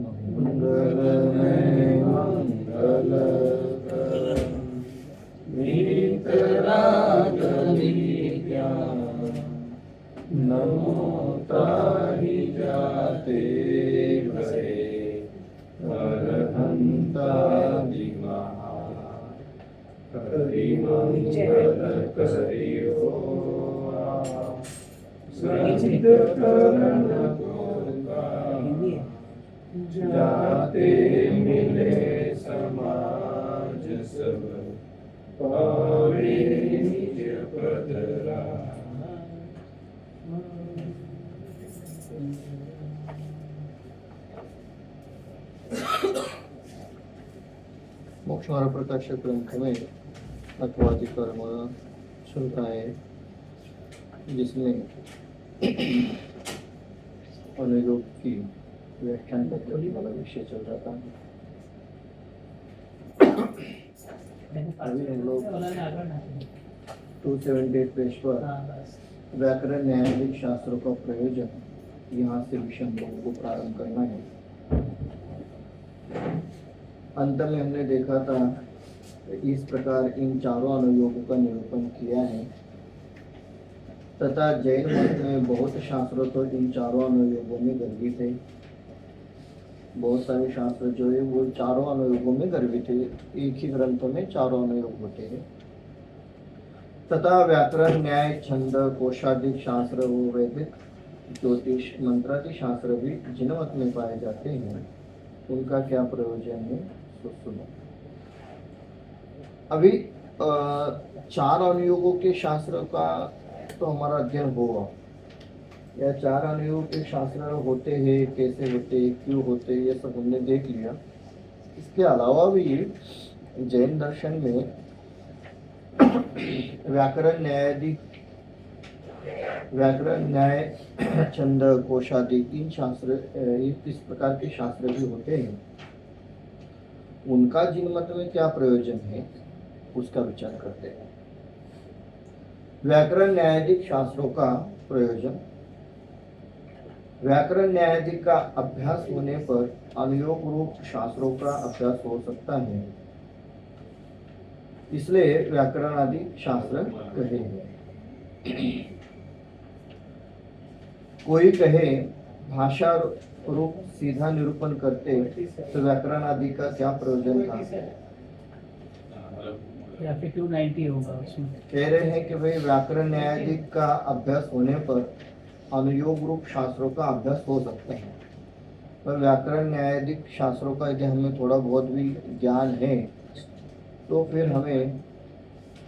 मंगलमय मंगल वीतरागनी ज्ञान नमो ताहि जाते भरे अरहंतादिमहा हरिमंगल करि हो संत करण जाते मिले समाज सब पावे निज पदरा। मोक्ष मार्ग प्रकाशक ग्रंथ में अथवादि कर्म सुनता है, जिसमें अनुयोग की व्याख्यान करने वाला विषय चल रहा था। अभी हम लोग 278 पेज पर व्याकरण न्यायाधिक शास्त्रों का प्रयोजन यहाँ से विषय लोगों को प्रारंभ करना है। अंत में हमने देखा था इस प्रकार इन चारों अनुयोगों का निरूपण किया है तथा जैन मत में बहुत शास्त्र तो इन चारों अनुयोगों में गर्भित है। बहुत सारे शास्त्र जो है वो चारों अनुयोगों में गर्भित है। एक ही ग्रंथ में चारों अनुयोग होते हैं तथा व्याकरण न्याय छंद कोशाधिक शास्त्र व वैदिक ज्योतिष मंत्रादि शास्त्र भी जिन मत में पाए जाते हैं उनका क्या प्रयोजन है तो सुनो। अभी चार अनुयोगों के शास्त्र का तो हमारा अध्ययन होगा। या चार अनुयोग के शास्त्र होते हैं, कैसे होते, क्यों होते, ये सब हमने देख लिया। इसके अलावा भी जैन दर्शन में व्याकरण न्याय छंद कोशादि तीन शास्त्र इस प्रकार के शास्त्र भी होते हैं। उनका जिन मत में क्या प्रयोजन है उसका विचार करते हैं। व्याकरण न्यायाधिक शास्त्रों का प्रयोजन। व्याकरण न्यायाधिक का अभ्यास होने पर अनुयोग रूप शास्त्रों का अभ्यास हो सकता है, इसलिए व्याकरण आदि शास्त्र कहे हैं। कोई कहे भाषा रूप सीधा निरूपण करते तो व्याकरण आदि का क्या प्रयोजन था। या फिर 290 होगा उसमें। कह रहे हैं कि भाई व्याकरण न्यायाधिक का अभ्यास होने पर अनुयोग रूप शास्त्रों का अभ्यास हो सकता है, पर व्याकरण न्यायाधिक शास्त्रों का यदि हमें थोड़ा बहुत भी ज्ञान है तो फिर हमें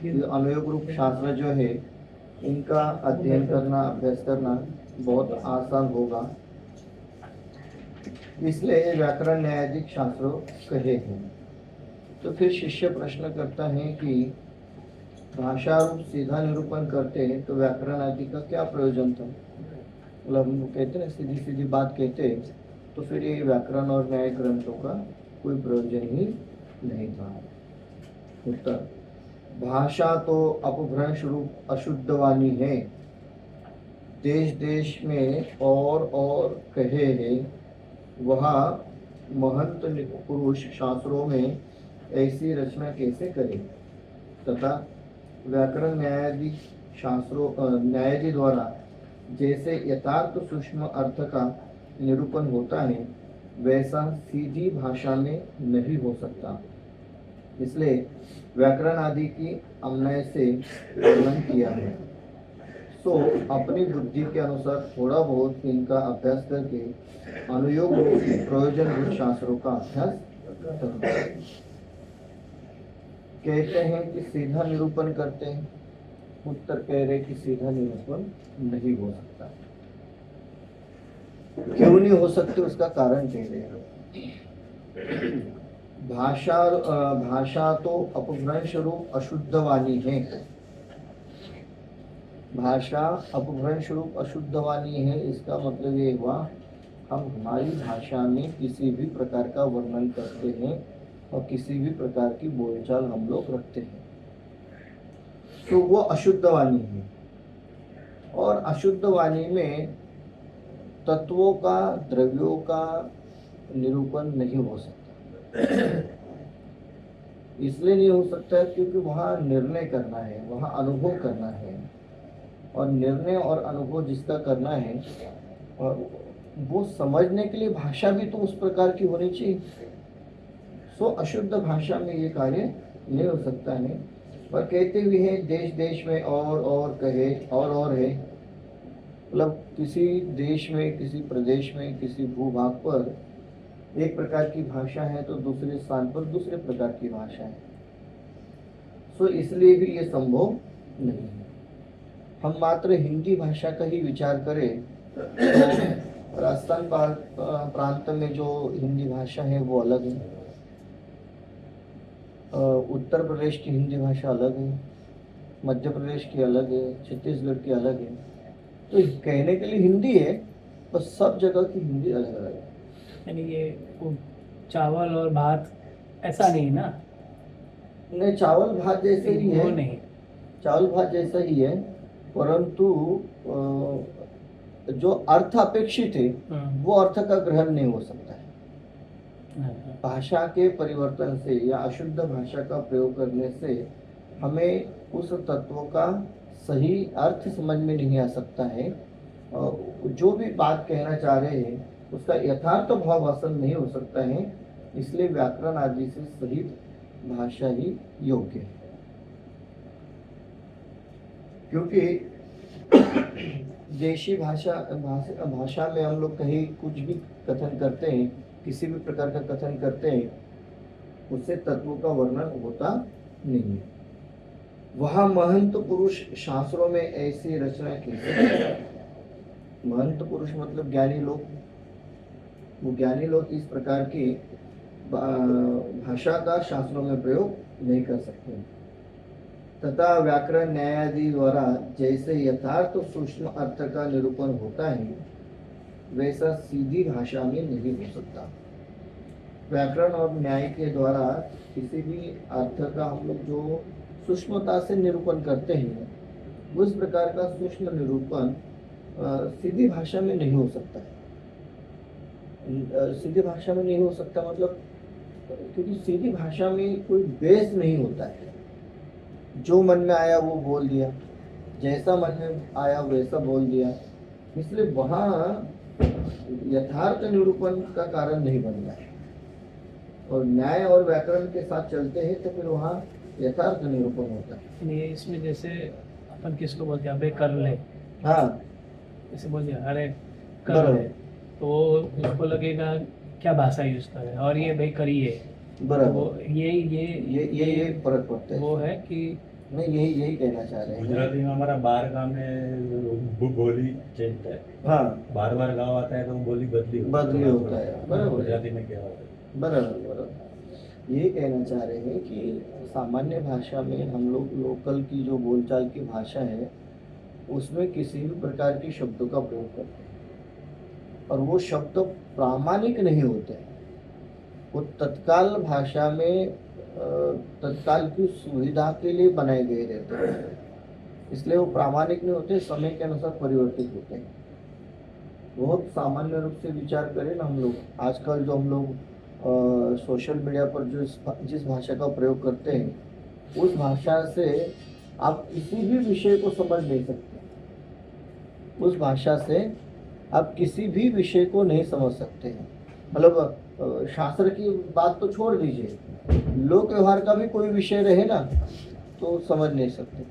अनुयोग रूप शास्त्र जो है इनका अध्ययन करना, अभ्यास करना बहुत आसान होगा। इसलिए व्याकरण न्यायाधिक शास्त्रों कहे हैं। तो फिर शिष्य प्रश्न करता है कि भाषा रूप सीधा निरूपण करते तो व्याकरण आदि का क्या प्रयोजन था। मतलब हम कहते हैं सीधी सीधी बात कहते तो फिर ये व्याकरण और न्याय ग्रंथों का कोई प्रयोजन ही नहीं था। उत्तर, भाषा तो अपभ्रंश रूप अशुद्ध वाणी है। देश देश में और कहे हैं, वह महंत पुरुष शास्त्रों में ऐसी रचना कैसे करे तथा व्याकरण न्यायाधि शास्त्रों न्यायाधि द्वारा जैसे यथार्थ सूक्ष्म अर्थ का निरूपण होता है वैसा सीधी भाषा में नहीं हो सकता। इसलिए व्याकरण आदि की अन्वय से वर्णन किया है। सो अपनी बुद्धि के अनुसार थोड़ा बहुत इनका अभ्यास करके अनुयोग प्रयोजन शास्त्रों का अभ्यास करते हैं। कहते हैं कि सीधा निरूपण करते हैं। उत्तर कह रहे कि सीधा निरूपण नहीं हो सकता। क्यों नहीं हो सकते उसका कारण कह रहे हैं। भाषा तो अपभ्रंश रूप अशुद्ध वाणी है। भाषा अपभ्रंश रूप अशुद्ध वाणी है, इसका मतलब ये हुआ हम हमारी भाषा में किसी भी प्रकार का वर्णन करते हैं और किसी भी प्रकार की बोलचाल हम लोग रखते हैं तो वो अशुद्ध वाणी है। और अशुद्ध वाणी में तत्वों का, द्रव्यों का निरूपण नहीं हो सकता। इसलिए नहीं हो सकता है क्योंकि वहाँ निर्णय करना है, वहाँ अनुभव करना है, और निर्णय और अनुभव जिसका करना है और वो समझने के लिए भाषा भी तो उस प्रकार की होनी चाहिए। सो अशुद्ध भाषा में ये कार्य नहीं हो सकता है। और कहते भी हैं देश देश में और कहे और है, मतलब किसी देश में, किसी प्रदेश में, किसी भूभाग पर एक प्रकार की भाषा है तो दूसरे स्थान पर दूसरे प्रकार की भाषा है। सो इसलिए भी ये संभव नहीं है। हम मात्र हिंदी भाषा का ही विचार करें तो राजस्थान प्रांत में जो हिंदी भाषा है वो अलग है, उत्तर प्रदेश की हिंदी भाषा अलग है, मध्य प्रदेश की अलग है, छत्तीसगढ़ की अलग है। तो कहने के लिए हिंदी है, बस सब जगह की हिंदी अलग अलग है। यानी ये वो चावल और भात ऐसा नहीं ना, नहीं, चावल भात जैसे ही वो है, नहीं। चावल भात जैसा ही है, परंतु जो अर्थ अपेक्षित है वो अर्थ का ग्रहण नहीं हो सकता है। भाषा के परिवर्तन से या अशुद्ध भाषा का प्रयोग करने से हमें उस तत्व का सही अर्थ समझ में नहीं आ सकता है, जो भी बात कहना चाह रहे हैं उसका यथार्थ भाव हासिल नहीं हो सकता है। इसलिए व्याकरण आदि से सहित भाषा ही योग्य है। क्योंकि देशी भाषा में हम लोग कहीं कुछ भी कथन करते हैं, किसी भी प्रकार का कथन करते हैं, उससे तत्वों का वर्णन होता नहीं है। वहाँ महंत पुरुष शास्त्रों में ऐसी रचना की, महंत पुरुष मतलब ज्ञानी लोग, वो ज्ञानी लोग इस प्रकार की भाषा का शास्त्रों में प्रयोग नहीं कर सकते। तथा व्याकरण न्यायादि द्वारा जैसे यथार्थ सूक्ष्म अर्थ का निरूपण होता है वैसा सीधी भाषा में नहीं हो सकता। व्याकरण और न्याय के द्वारा किसी भी अर्थ का हम लोग जो सूक्ष्मता से निरूपण करते हैं उस प्रकार का सूक्ष्म निरूपण सीधी भाषा में नहीं हो सकता है। सीधी भाषा में नहीं हो सकता मतलब क्योंकि सीधी भाषा में कोई बेस नहीं होता है। जो मन में आया वो बोल दिया, जैसा मन में आया वैसा बोल दिया, इसलिए वहाँ यथार्थ निरूपण का कारण नहीं बनता है। और न्याय और व्याकरण के साथ चलते हैं तो फिर वहाँ यथार्थ निरूपण होता है। ये इसमें जैसे अपन किसको बोलते हैं, अबे कर ले, हाँ, जैसे बोल दिया अरे कर ले, तो उसको लगेगा क्या भाषा यूज कर रहे हैं, और ये भाई करिए, बराबर, ये फर्क पड़ता है। वो है कि नहीं, यही कहना चाह रहे हैं। गुजराती में हमारा बार गांव में बोली चेंज है। हाँ, बार बार गांव आता है तो बोली बदली होता है। बराबर, गुजराती में क्या होता है। बराबर, ये कहना चाह रहे हैं कि सामान्य भाषा में हम लोग लोकल की जो बोलचाल की भाषा है उसमें किसी भी प्रकार के शब्दों का प्रयोग करते हैं और वो शब्द प्रामाणिक नहीं होते हैं। वो तत्काल भाषा में तत्काल की सुविधा के लिए बनाए गए रहते हैं, इसलिए वो प्रामाणिक नहीं होते, समय के अनुसार परिवर्तित होते हैं। बहुत सामान्य रूप से विचार करें ना हम लोग, आजकल जो हम लोग सोशल मीडिया पर जो जिस भाषा का प्रयोग करते हैं उस भाषा से आप किसी भी विषय को समझ नहीं सकते। उस भाषा से आप किसी भी विषय को नहीं समझ सकते हैं। मतलब शास्त्र की बात तो छोड़ दीजिए, लोक व्यवहार का भी कोई विषय रहे ना तो समझ नहीं सकते।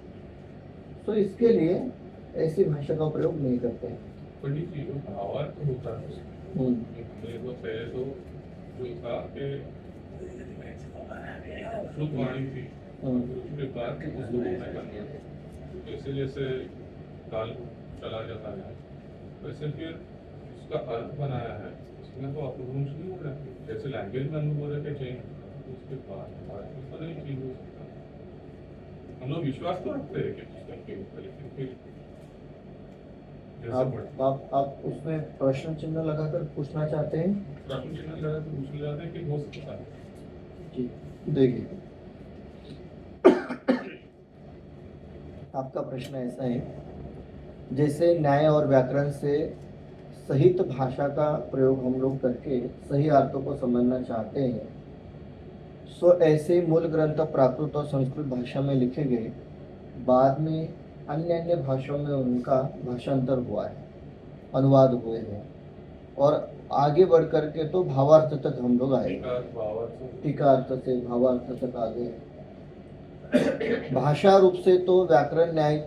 तो इसके लिए ऐसी भाषा का प्रयोग नहीं करते हैं। पंडित जी, भावार्थ होता है मेरे को पहले तो जो था कि शुद्ध वाणी थी, उसके बाद उसको जैसे जैसे काल चला जाता है वैसे फिर उसका अर्थ बनाया है, उसमें तो अपभ्रंश नहीं हो रहा है। जैसे लैंग्वेज में हम बोल रहे थे चेंज, उसके बाद नहीं चेंज हो सकता। हम लोग विश्वास तो रखते हैं कि पुस्तक के ऊपर, लेकिन फिर आप उसमें प्रश्न चिन्ह लगाकर पूछना चाहते हैं? प्रश्न चिन्ह लगा तो पूछ जाते हैं कि हो सकता है। जी, देखिए आपका प्रश्न ऐसा है, जैसे न्याय और व्याकरण से सहित भाषा का प्रयोग हम लोग करके सही अर्थों को समझना चाहते हैं, सो ऐसे मूल ग्रंथ प्राकृत और संस्कृत भाषा में लिखे गए, बाद में अन्य अन्य भाषाओं में उनका भाषांतर हुआ है, अनुवाद हुए हैं, और आगे बढ़ करके तो भावार्थ तक हम लोग आए, टीका अर्थ से भावार्थ तक आ गए। भाषा रूप से तो व्याकरण न्याय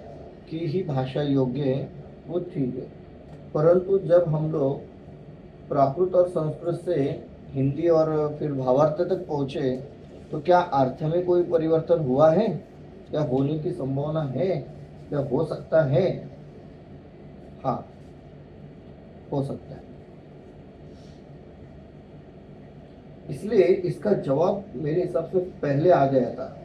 की ही भाषा योग्य है, वो ठीक है, परंतु जब हम लोग प्राकृत और संस्कृत से हिंदी और फिर भावार्थ तक पहुँचे, तो क्या अर्थ में कोई परिवर्तन हुआ है, क्या होने की संभावना है, क्या हो सकता है? हाँ, हो सकता है। इसलिए इसका जवाब मेरे हिसाब से पहले आ गया था।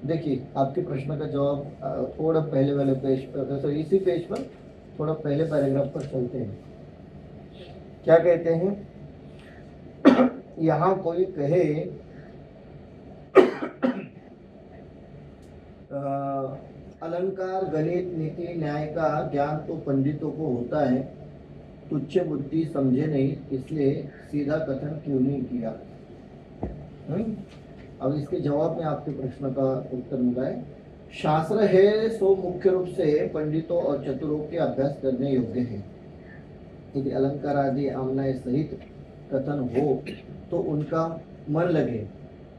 देखिए, आपके प्रश्न का जवाब थोड़ा पहले वाले पेज पर, तो इसी पेज पर थोड़ा पहले पैराग्राफ पर चलते हैं। क्या कहते हैं? यहाँ कोई कहे अलंकार, गणित, नीति, न्याय का ज्ञान तो पंडितों को होता है, तुच्छ बुद्धि समझे नहीं, इसलिए सीधा कथन क्यों नहीं किया? अब इसके जवाब में आपके प्रश्न का उत्तर मिला है। शास्त्र है सो मुख्य रूप से पंडितों और चतुरों के अभ्यास करने योग्य है। यदि अलंकार आदि आमनाय सहित कथन हो तो उनका मन लगे,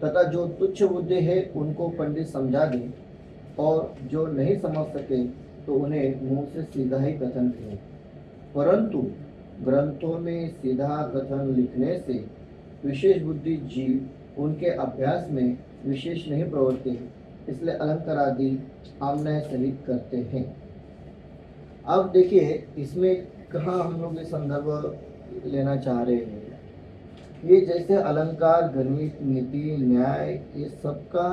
तथा जो तुच्छ बुद्धि है उनको पंडित समझा दे, और जो नहीं समझ सके तो उन्हें मुंह से सीधा ही कथन करें। परंतु ग्रंथों में सीधा कथन लिखने से विशेष बुद्धि जीव उनके अभ्यास में विशेष नहीं प्रवृत्ति है, इसलिए अलंकार आदि आमनाय सहित करते हैं। अब देखिए, इसमें कहाँ हम लोग ये संदर्भ लेना चाह रहे हैं? ये जैसे अलंकार, गणित, नीति, न्याय, ये सबका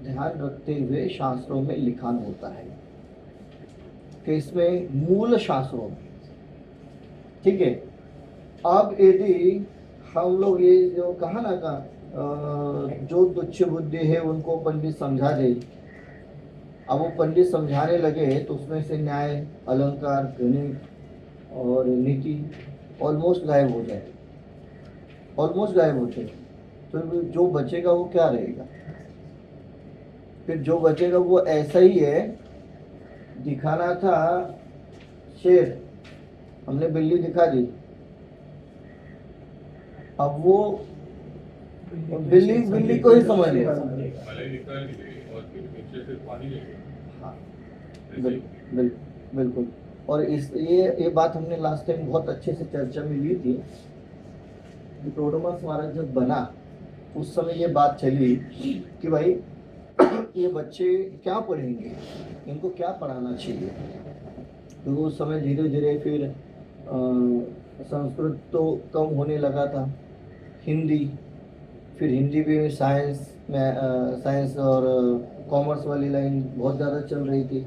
ध्यान रखते हुए शास्त्रों में लिखान होता है कि इसमें मूल शास्त्रों में, ठीक है। अब यदि हम लोग ये जो कहा ना का जो तुच्छ बुद्धि है उनको पंडित समझा दे, अब वो पंडित समझाने लगे तो उसमें से न्याय, अलंकार, गणित और नीति ऑलमोस्ट गायब हो जाए, ऑलमोस्ट गायब हो जाए। तो जो बचेगा वो क्या रहेगा? फिर जो बचेगा वो ऐसा ही है। दिखाना था शेर, हमने बिल्ली दिखा दी, अब वो बिल्ली को ही समझ लिया। हाँ, बिल्कुल। और इस ये बात हमने लास्ट टाइम बहुत अच्छे से चर्चा में ली थी। टोडोमस महाराज जब बना उस समय ये बात चली कि भाई ये बच्चे क्या पढ़ेंगे, इनको क्या पढ़ाना चाहिए। तो उस समय धीरे धीरे फिर संस्कृत तो कम होने लगा था, हिंदी, फिर हिंदी भी साइंस में साइंस और कॉमर्स वाली लाइन बहुत ज़्यादा चल रही थी।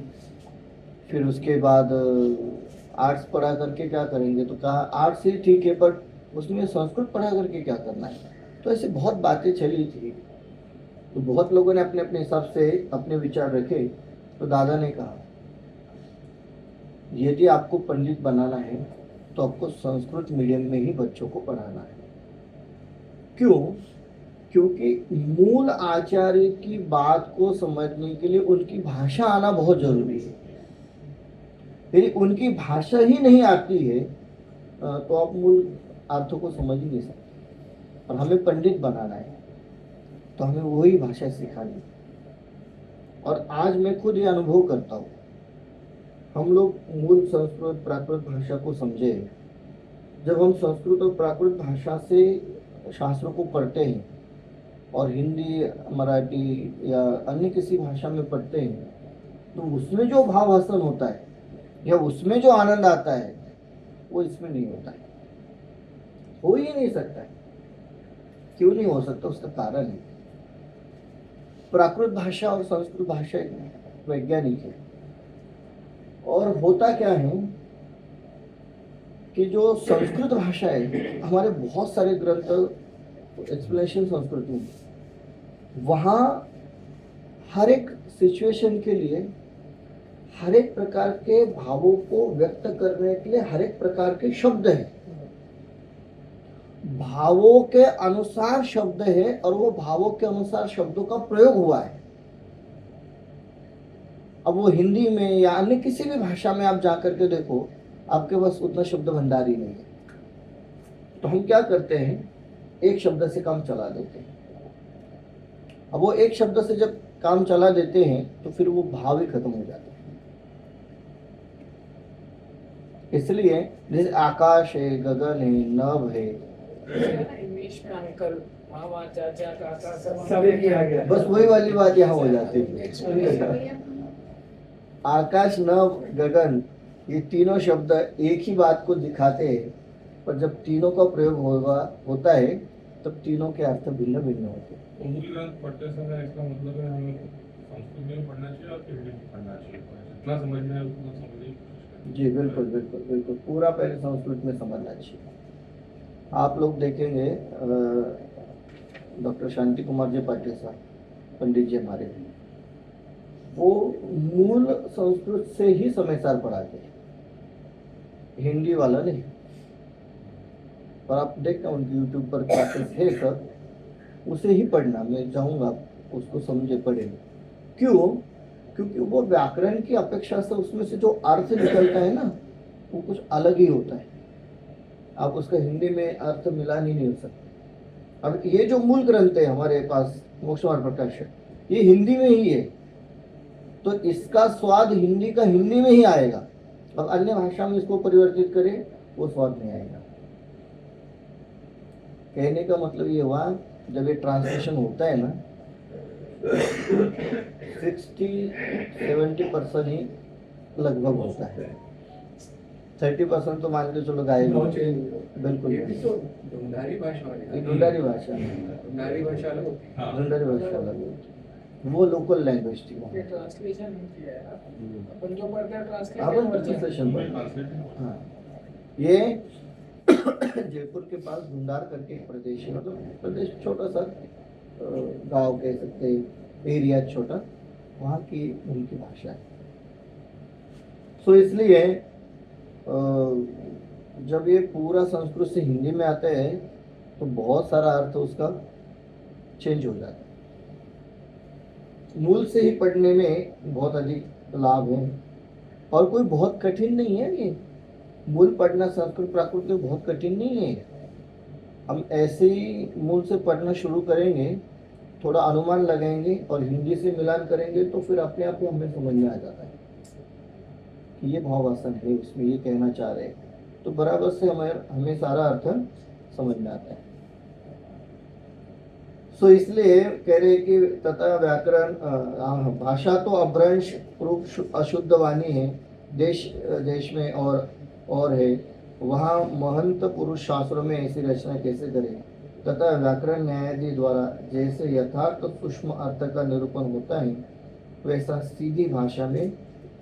फिर उसके बाद आर्ट्स पढ़ा करके क्या करेंगे, तो कहा आर्ट्स ही ठीक है, पर उसमें संस्कृत पढ़ा करके क्या करना है। तो ऐसे बहुत बातें चली थी, तो बहुत लोगों ने अपने अपने हिसाब से अपने विचार रखे। तो दादा ने कहा यदि आपको पंडित बनाना है तो आपको संस्कृत मीडियम में ही बच्चों को पढ़ाना है। क्यों? क्योंकि मूल आचार्य की बात को समझने के लिए उनकी भाषा आना बहुत जरूरी है। यदि उनकी भाषा ही नहीं आती है तो आप मूल अर्थों को समझ ही नहीं सकते। और हमें पंडित बनाना है तो हमें वही भाषा सिखानी। और आज मैं खुद ये अनुभव करता हूँ, हम लोग मूल संस्कृत प्राकृत भाषा को समझे। जब हम संस्कृत और प्राकृत भाषा से शास्त्रों को पढ़ते हैं और हिंदी, मराठी या अन्य किसी भाषा में पढ़ते हैं, तो उसमें जो भाव हासन होता है या उसमें जो आनंद आता है वो इसमें नहीं होता है, हो ही नहीं सकता है। क्यों नहीं हो सकता? उसका कारण है प्राकृत भाषा और संस्कृत भाषा वैज्ञानिक है। और होता क्या है कि जो संस्कृत भाषा है, हमारे बहुत सारे ग्रंथ एक्सप्लेनेशन संस्कृत में, वहाँ हर एक सिचुएशन के लिए हर एक प्रकार के भावों को व्यक्त करने के लिए हर एक प्रकार के शब्द हैं, भावों के अनुसार शब्द है और वो भावों के अनुसार शब्दों का प्रयोग हुआ है। अब वो हिंदी में या अन्य किसी भी भाषा में आप जाकर के देखो, आपके पास उतना शब्द भंडार ही नहीं है। तो हम क्या करते हैं, एक शब्द से काम चला देते हैं। अब वो एक शब्द से जब काम चला देते हैं तो फिर वो भाव ही खत्म हो जाते हैं। इसलिए जैसे आकाश है, गगन है, नभ है, इंग्लिश में अंकल, मामा, चाचा, काका सब एक ही आ गया। बस वही वाली बात यहाँ हो जाती है। आकाश, नभ, गगन, ये तीनों शब्द एक ही बात को दिखाते हैं, पर जब तीनों का प्रयोग होता है तब तीनों के अर्थ भिन्न भिन्न होते हैं। मूल ग्रंथ पढ़ते समय इसका मतलब है हमें संस्कृत में पढ़ना चाहिए और हिंदी में पढ़ना चाहिए, जितना समझना है उतना समझने की कोशिश करनी जी बिल्कुल बिल्कुल बिल्कुल, पूरा पहले संस्कृत में समझना चाहिए। आप लोग देखेंगे डॉक्टर शांति कुमार जी पाटिल साहब, पंडित जी हमारे, वो मूल संस्कृत से ही समय सार पढ़ाते हैं, हिंदी वाला नहीं। और आप देखना उनकी यूट्यूब पर क्लासेस है सब, उसे ही पढ़ना, मैं चाहूँगा उसको समझे पढ़े। क्यों? क्योंकि वो व्याकरण की अपेक्षा से उसमें से जो अर्थ निकलता है ना, वो कुछ अलग ही होता है। आप उसका हिंदी में अर्थ मिलान ही नहीं हो सकते। अब ये जो मूल ग्रंथ है हमारे पास मोक्ष मार्ग प्रकाशन, ये हिंदी में ही है, तो इसका स्वाद हिंदी का हिंदी में ही आएगा। अब अन्य भाषा में इसको परिवर्तित करें, वो स्वाद नहीं आएगा। कहने का मतलब ये हुआ, जब ये ट्रांसलेशन होता है ना, 60-70% ही लगभग होता है, 30% तो मान के चलो गायब हो। बिल्कुल, ये भी तो ढूंढारी भाषा वाली ये ढूंढारी भाषा, ढूंढारी भाषा अलग होती है। हाँ। ढूंढारी भाषा अलग होती है, वो लोकल लैंग्वेज थी वहाँ। ये ट्रांसलेशन नहीं किया है अपन जो पढ़ते हैं अपन ट्रांसलेशन ट्रांसलेशन पर, हाँ, ये जयपुर के पास धुंधार करके एक प्रदेश है, मतलब प्रदेश छोटा सा गांव कह सकते हैं, एरिया छोटा, वहाँ की उनकी भाषा है। सो इसलिए जब ये पूरा संस्कृत से हिंदी में आता है तो बहुत सारा अर्थ उसका चेंज हो जाता है। मूल से ही पढ़ने में बहुत अधिक लाभ है, और कोई बहुत कठिन नहीं है ये। मूल पढ़ना संस्कृत प्राकृत में बहुत कठिन नहीं है। हम ऐसे ही मूल से पढ़ना शुरू करेंगे, थोड़ा अनुमान लगाएंगे और हिंदी से मिलान करेंगे तो फिर अपने आप ही हमें समझ में आ जाता है कि ये भावासन है, उसमें ये कहना चाह रहे हैं, तो बराबर से हमें सारा अर्थ समझ में आता है। सो इसलिए कह रहे कि तथा व्याकरण भाषा तो अभ्रंश रूप अशुद्ध वाणी है, देश देश में और है, वहाँ महंत पुरुष शास्त्रों में ऐसी रचना कैसे करें, तथा व्याकरण न्यायाधि द्वारा जैसे यथार्थ सूक्ष्म अर्थ का निरूपण होता है वैसा सीधी भाषा में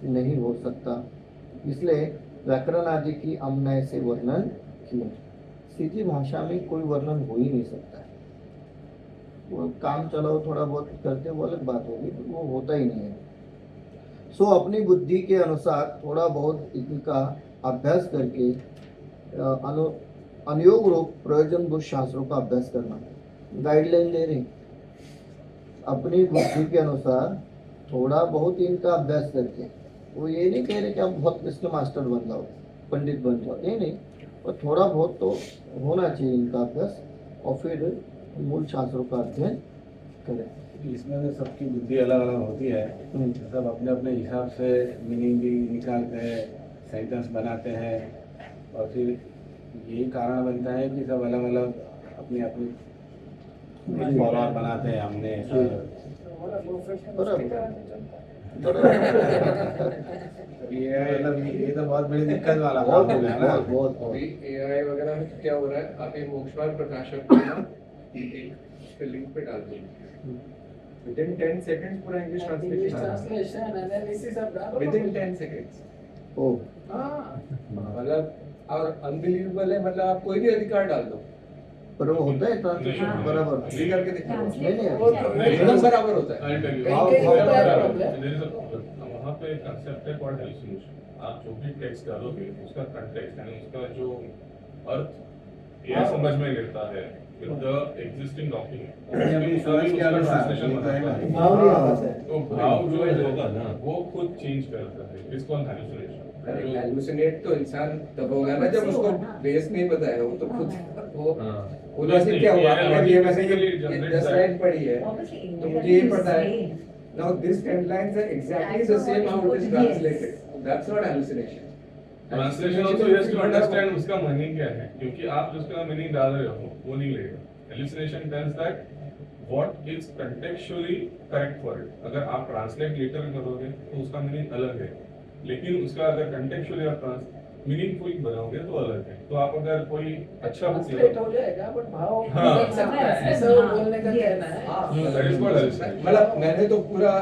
नहीं हो सकता, इसलिए व्याकरण आदि की अमनय से वर्णन किया। सीधी भाषा में कोई वर्णन हो ही नहीं सकता है। वो काम चलाओ थोड़ा बहुत करते वो अलग बात होगी, तो वो होता ही नहीं है। सो अपनी बुद्धि के अनुसार थोड़ा बहुत इनका अभ्यास करके अनुयोग रूप प्रयोजनभूत शास्त्रों का अभ्यास करना, गाइडलाइन दे रहे। अपनी बुद्धि के अनुसार थोड़ा बहुत इनका अभ्यास करके, वो ये नहीं कह रहे कि आप बहुत इसके मास्टर बन जाओ, पंडित बन जाओ, नहीं, और थोड़ा बहुत तो होना चाहिए इनका अभ्यास, और फिर मूल शास्त्रों का अध्ययन करें। इसमें तो सबकी बुद्धि अलग अलग होती है, सब अपने अपने हिसाब से मीनिंग भी निकालते हैं, सेंटेंस बनाते हैं, और फिर यही कारण बनता है कि सब अलग अलग अपनी अपनी फॉलोअर बनाते हैं। हमने ये तो बहुत बड़ी दिक्कत वाला काम हो गया ना। बहुत अभी AI वगैरह में क्या हो रहा है, आप एक मोक्ष मार्ग प्रकाशक को ना एक लिंक पे डाल दो, विदिन 10 सेकंड्स पूरा इंग्लिश ट्रांसलेशन एनालिसिस सब डालो विदिन 10 सेकंड्स। ओ हाँ, मतलब और अनबिलीवेबल है, मतलब आप कोई भी अधिकार डाल दो, पर वो होता है ट्रांसलेशन बराबर अभी करके दिखाओ, नहीं एकदम बराबर होता है। कहीं कहीं होता है प्रॉब्लम। वहाँ पे एक कंसेप्ट है कॉल्ड हेलुसिनेशन। आप जो भी टेक्स्ट डालोगे उसका कंटेक्स्ट यानी उसका जो अर्थ ये समझ में लेता है विद द एग्जिस्टिंग अभी डॉक्यूमेंट समझ के अनुसार ट्रांसलेशन ये तो है बनाता है। ना। भाव नहीं आता है। तो भाव जो है वो खुद चेंज करता है, इट्स कॉल्ड हेलुसिनेशन। अरे हैलुसिनेट तो इंसान तब होगा ना जब उसको बेस नहीं पता है, वो तो खुद वो उदासी क्या हुआ, अगर ये मैंने ये 10 लाइन पढ़ी है तो मुझे ये पता है now this 10 lines are exactly the same how it is translated, that's not hallucination. Translation also you have to understand उसका मीनिंग क्या है, क्योंकि आप जिसका मीनिंग डाल रहे हो वो नहीं लेगा। Hallucination tells that what is contextually correct for it. अगर आप ट्रांसलेट लेटर करोगे तो उसका मीनिंग अलग है, लेकिन उसका अगर कंटेक्चुअली आप मीनिंगफुल बनाओगे तो अलग है। तो आप अगर कोई अच्छा बुक ट्रांसलेट हो जाएगा बट भाव हाँ। बदल सकता है, ऐसा वो बोलने का कहना है। That is called hallucination. मतलब मैंने तो पूरा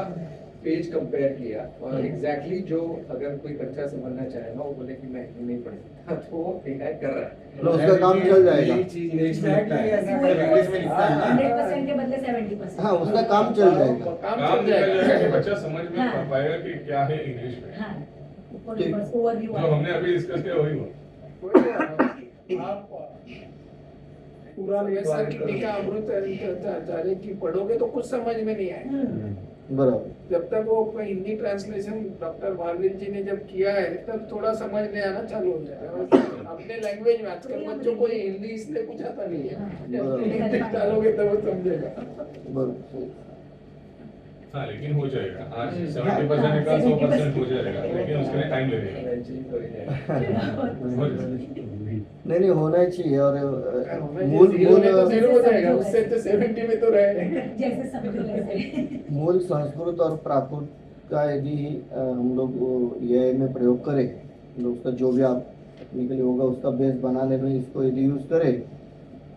पेज कंपेयर किया और एग्जैक्टली जो अगर कोई बच्चा समझना चाहे ना वो बोले कि मैं हिंदी नहीं पढ़ सकता तो वो AI कर रहा है। मतलब उसका काम चल जाएगा। यही चीज इंग्लिश में लिखता है, Exactly, इंग्लिश में लिखता है ना। 100% के बदले 70%। हाँ, उसका काम चल जाएगा। काम काम चल निकल जाएगा कि जाएगा। बच्चा समझ में हाँ। पाएगा कि क्या है इंग्लिश में। हाँ, ऊपर ऊपर ओवरव्यू जो हमने अभी डिस्कस किया वही हुआ। आप पूरा वैसा की टीका अमृताचार्य की पढ़ोगे तो कुछ समझ में नहीं आएगा। बराबर। जब तक वो हिंदी ट्रांसलेशन डॉक्टर भारविल जी ने जब किया है तब थोड़ा समझ में आना चालू हो जाएगा। अपने लैंग्वेज में आजकल बच्चों को हिंदी इसलिए कुछ आता नहीं है, जब अपनी इंग्लिश डालोगे तब वो समझेगा। बराबर। हाँ, लेकिन हो जाएगा। आज 70% निकाल 100% हो जाएगा, लेकिन उसके लिए टाइम लगेगा। Eventually हो ही जाएगा। नहीं नहीं, होना चाहिए। और मूल जीरो में तो मूल जीरो हो जाएगा, उससे तो 70 में तो रहे। जैसे समझो वैसे। मूल संस्कृत और प्राकृत का यदि हम लोग ये में प्रयोग करें, मतलब उसका जो भी आप टेक्निकली होगा उसका बेस बनाने में इसको यदि यूज करें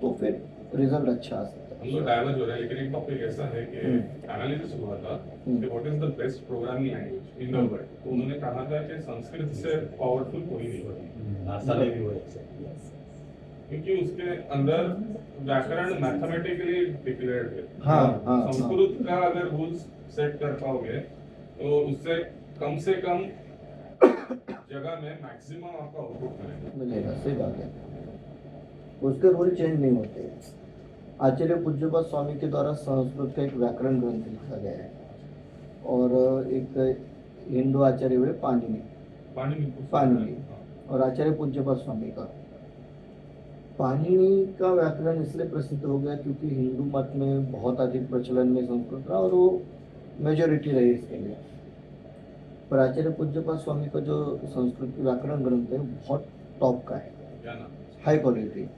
तो फिर रिजल्ट अच्छा आ सकता हम लोग डाइवर्ज हो रहे हैं, लेकिन एक टॉपिक ऐसा है कि एनालिसिस हुआ था कि what is the best programming language in the world. तो उन्होंने कहा था कि संस्कृत से पावरफुल कोई नहीं होती, क्योंकि उसके अंदर व्याकरण मैथमेटिकली डिक्लेयर्ड है। हाँ। संस्कृत का अगर रूल्स सेट कर पाओगे तो उससे कम जगह में मैक्सिमम आपका आउटपुट मिलेगा। मिलेगा। सही बात है, उसके रूल चेंज नहीं होते। आचार्य पूज्यपाद स्वामी के द्वारा संस्कृत का एक व्याकरण ग्रंथ लिखा गया है और एक हिंदू आचार्य हुए पाणिनि और आचार्य पूज्यपाद स्वामी का। पाणिनि का व्याकरण इसलिए प्रसिद्ध हो गया क्योंकि हिंदू मत में बहुत अधिक प्रचलन में संस्कृत रहा और वो मेजोरिटी रही इसके लिए। पर आचार्य पूज्यपाद स्वामी का जो संस्कृत व्याकरण ग्रंथ है बहुत टॉप का है, क्या नाम? High quality.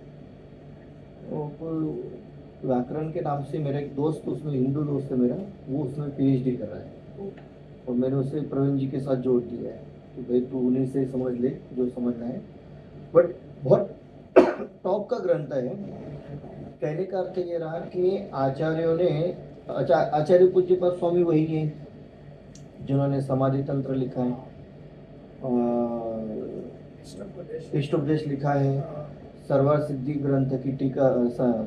व्याकरण के नाम से मेरा एक दोस्त, उसमें हिंदू दोस्त है मेरा, वो उसमें PhD कर रहा है और मैंने उसे प्रवीण जी के साथ जोड़ दिया है कि भाई तू उन्हीं से समझ ले जो समझना है। बट बहुत टॉप का ग्रंथ है। कहने का अर्थ ये रहा कि आचार्यों ने आचार्य पूज्यपाद स्वामी वही है जिन्होंने समाधि तंत्र लिखा है, इष्टोपदेश लिखा है, सर्वार सिद्धि ग्रंथ की टीका,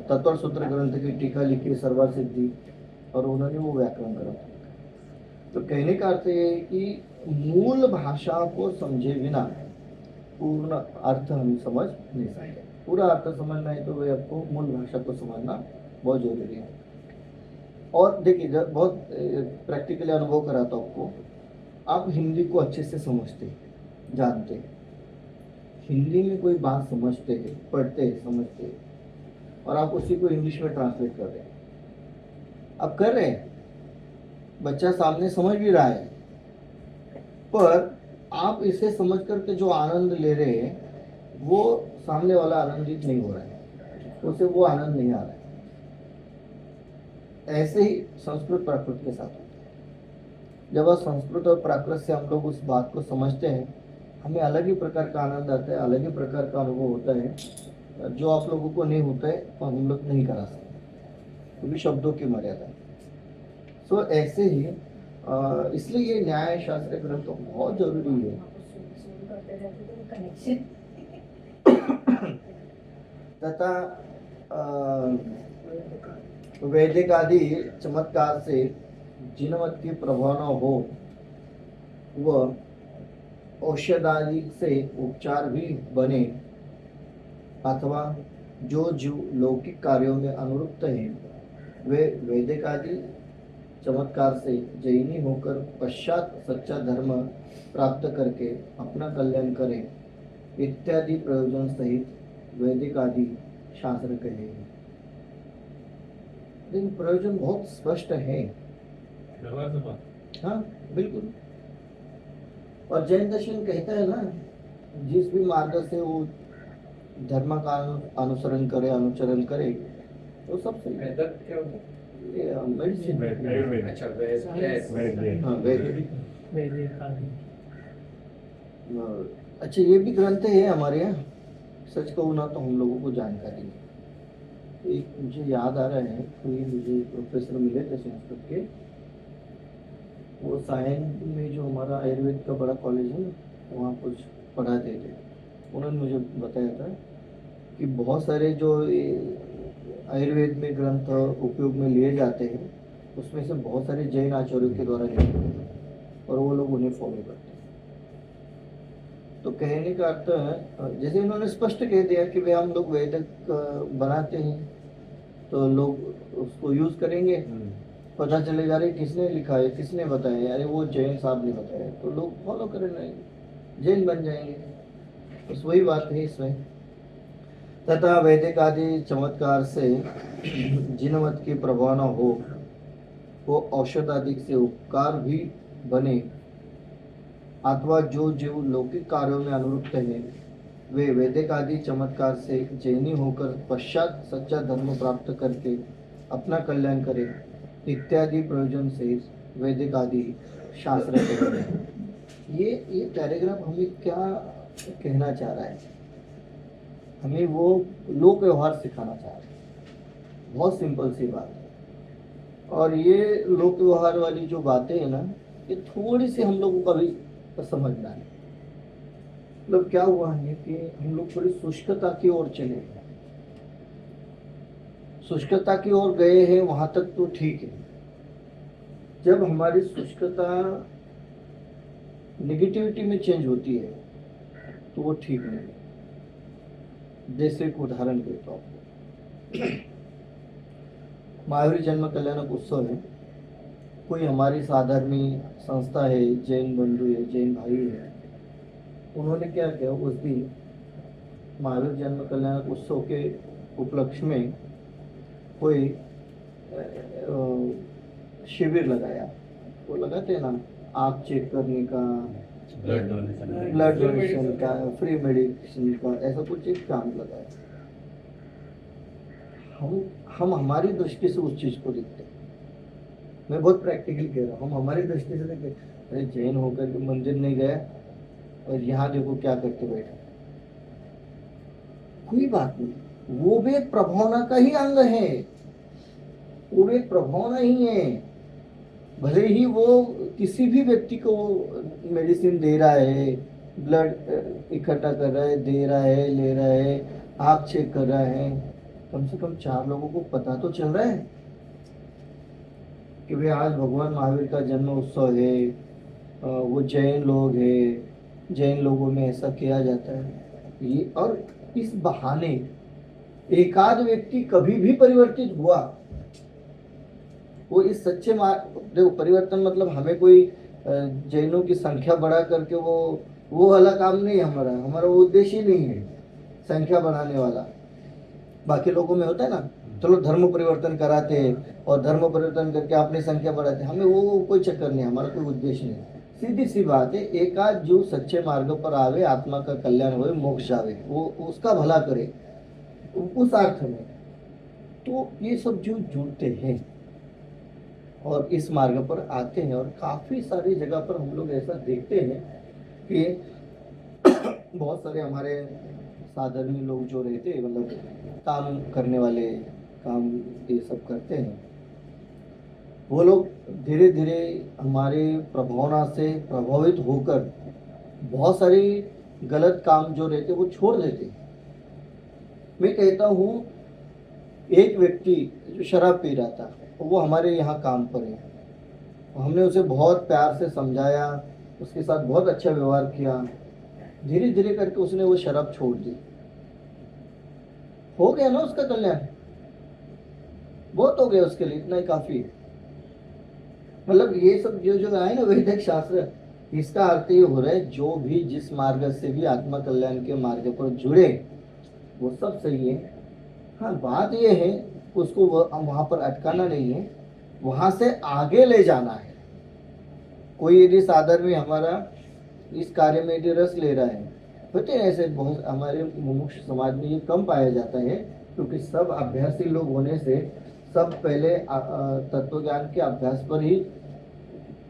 तत्व सूत्र ग्रंथ की टीका लिखी सर्वार सिद्धि, और उन्होंने वो व्याकरण ग्रंथ लिखा। तो कहने का अर्थ ये है कि मूल भाषा को समझे बिना पूर्ण अर्थ हम समझ नहीं सकते। पूरा अर्थ समझना है तो भाई आपको मूल भाषा को समझना बहुत जरूरी है। और देखिए, जब बहुत प्रैक्टिकली अनुभव कराता हूँ आपको, आप हिंदी को अच्छे से समझते जानते हैं, हिंदी में कोई बात समझते हैं, पढ़ते हैं, समझते हैं, और आप उसी को इंग्लिश में ट्रांसलेट कर रहे हैं। आप कर रहे हैं, बच्चा सामने समझ भी रहा है, पर आप इसे समझ करके जो आनंद ले रहे हैं वो सामने वाला आनंदित नहीं हो रहा है, उसे वो आनंद नहीं आ रहा है। ऐसे ही संस्कृत प्राकृत के साथ होता है। जब आप संस्कृत और प्राकृत से हम लोग उस बात को समझते हैं, हमें अलग ही प्रकार का आनंद आता है, अलग ही प्रकार का अनुभव होता है जो आप लोगों को नहीं होता है और हम लोग नहीं करा सकते, क्योंकि शब्दों की मर्यादा है। सो ऐसे ही इसलिए ये न्याय शास्त्र ग्रंथ तो बहुत जरूरी है। कनेक्शन तथा वैदिक आदि चमत्कार से जिन मत की प्रभाव न हो वह औषधादि से उपचार भी बने अथवा जो जीव लौकिक कार्यों में अनुरुक्त हैं वे वैदिक आदि चमत्कार से जैनी होकर पश्चात सच्चा धर्म प्राप्त करके अपना कल्याण करें इत्यादि प्रयोजन सहित वैदिक आदि शास्त्र कहे हैं। लेकिन प्रयोजन बहुत स्पष्ट है। व्यवहार से बात हाँ बिल्कुल। और जैन दर्शन कहता है ना, जिस भी मार्ग से वो धर्म का अनुसरण करे अनुचरण करे वो सब सही है। वेदक क्या होता है? ये मेडिसिन अच्छा वेद हाँ वेद। वैदिक आदि। अच्छा ये भी ग्रंथ है हमारे यहाँ, सच कहूँ ना तो हम लोगों को जानकारी है। एक मुझे याद आ रहा है, कोई मुझे प्रोफेसर मिले थे संस्कृत के, वो सायन में जो हमारा आयुर्वेद का बड़ा कॉलेज है वहाँ कुछ पढ़ाते थे। उन्होंने मुझे बताया था कि बहुत सारे जो आयुर्वेद में ग्रंथ उपयोग में लिए जाते हैं उसमें से बहुत सारे जैन आचार्यों के द्वारा लिखे गए और वो लोग उन्हें फॉलो करते हैं। तो कहने का अर्थ है, जैसे इन्होंने स्पष्ट कह दिया कि भाई हम लोग वैदिक बनाते हैं तो लोग उसको यूज करेंगे, पता चलेगा अरे किसने लिखा है किसने बताया, अरे वो जैन साहब ने बताया, तो लोग फॉलो करेंगे, जैन बन जाएंगे। बस वही बात है इसमें। तथा वैदिक आदि चमत्कार से जिनवत की प्रभाव न हो वो औषध आदि से उपकार भी बने अथवा जो जीव लौकिक कार्यों में अनुरुक्त हैं वे वैदिक आदि चमत्कार से जैनी होकर पश्चात सच्चा धर्म प्राप्त करके अपना कल्याण करें इत्यादि प्रयोजन से वैदिक आदि शास्त्र कहते हैं। ये पैराग्राफ हमें क्या कहना चाह रहा है? हमें वो लोक व्यवहार सिखाना चाह रहा है। बहुत सिंपल सी बात है। और ये लोक व्यवहार वाली जो बातें हैं ना, ये थोड़ी सी हम लोगों को अभी समझना है। मतलब क्या हुआ है कि हम लोग थोड़ी शुष्कता की ओर चले गए। शुष्कता की ओर गए हैं वहां तक तो ठीक है। जब हमारी शुष्कता नेगेटिविटी में चेंज होती है तो वो ठीक नहीं है। जैसे एक उदाहरण देता हूँ, महावीर जन्म कल्याणक उत्सव है, कोई हमारी साधर्मी संस्था है, जैन बंधु है, जैन भाई है, उन्होंने क्या किया उस दिन महावीर जन्म कल्याणक उत्सव के उपलक्ष्य में कोई शिविर लगाया। वो लगाते हैं ना, आँख चेक करने का, ब्लड डोनेशन का, फ्री मेडिसिन का, ऐसा कुछ एक काम लगाया। हम हमारी दृष्टि से उस चीज को देखते हैं। मैं बहुत प्रैक्टिकल कह रहा हूँ, हम हमारी दृष्टि से देखते, अरे जैन होकर के मंदिर नहीं गया और यहाँ देखो क्या करके बैठा। कोई बात नहीं, वो भी एक प्रभावना का ही अंग है, वो भी एक प्रभावना ही है। भले ही वो किसी भी व्यक्ति को मेडिसिन दे रहा है, ब्लड इकट्ठा कर रहा है, दे रहा है, ले रहा है, आँख चेक कर रहा है, कम से कम 4 लोगों को पता तो चल रहा है कि भाई आज भगवान महावीर का जन्म उत्सव है, वो जैन लोग हैं, जैन लोगों में ऐसा किया जाता है। ये और इस बहाने एकाध व्यक्ति कभी भी परिवर्तित हुआ, वो इस सच्चे देखो परिवर्तन मतलब हमें कोई जैनों की संख्या बढ़ा करके वो वाला काम नहीं, हमारा वो उद्देश्य ही नहीं है संख्या बढ़ाने वाला। बाकी लोगों में होता है ना, चलो धर्म परिवर्तन कराते हैं और धर्म परिवर्तन करके अपनी संख्या बढ़ाते हैं, हमें वो कोई चक्कर नहीं, हमारा कोई उद्देश्य नहीं। सीधी सी बात है, एकाध जो सच्चे मार्ग पर आवे, आत्मा का कल्याण होए, मोक्ष आवे, वो उसका भला करे, उस अर्थ में तो ये सब जो जुड़ते हैं और इस मार्ग पर आते हैं। और काफ़ी सारी जगह पर हम लोग ऐसा देखते हैं कि बहुत सारे हमारे साधर्मी लोग जो रहते हैं, मतलब काम करने वाले, काम ये सब करते हैं, वो लोग धीरे धीरे हमारे प्रभावना से प्रभावित होकर बहुत सारे गलत काम जो रहते वो छोड़ देते हैं। मैं कहता हूँ एक व्यक्ति जो शराब पी रहा था वो हमारे यहाँ काम पर है, हमने उसे बहुत प्यार से समझाया, उसके साथ बहुत अच्छा व्यवहार किया, धीरे धीरे करके उसने वो शराब छोड़ दी, हो गया ना उसका कल्याण। बहुत हो गया उसके लिए, इतना ही काफी है। मतलब ये सब जो जो आए ना वैदिक शास्त्र, इसका अर्थ ये हो रहा है जो भी जिस मार्ग से भी आत्मा कल्याण के मार्ग पर जुड़े वो सब सही है। हाँ, बात ये है उसको वहां पर अटकाना नहीं है, वहां से आगे ले जाना है। कोई यदि साधन में हमारा इस कार्य में यदि रस ले रहा है, होते हैं ऐसे बहुत, हमारे मुमुक्ष समाज में ये कम पाया जाता है क्योंकि सब अभ्यासी लोग होने से सब पहले तत्व ज्ञान के अभ्यास पर ही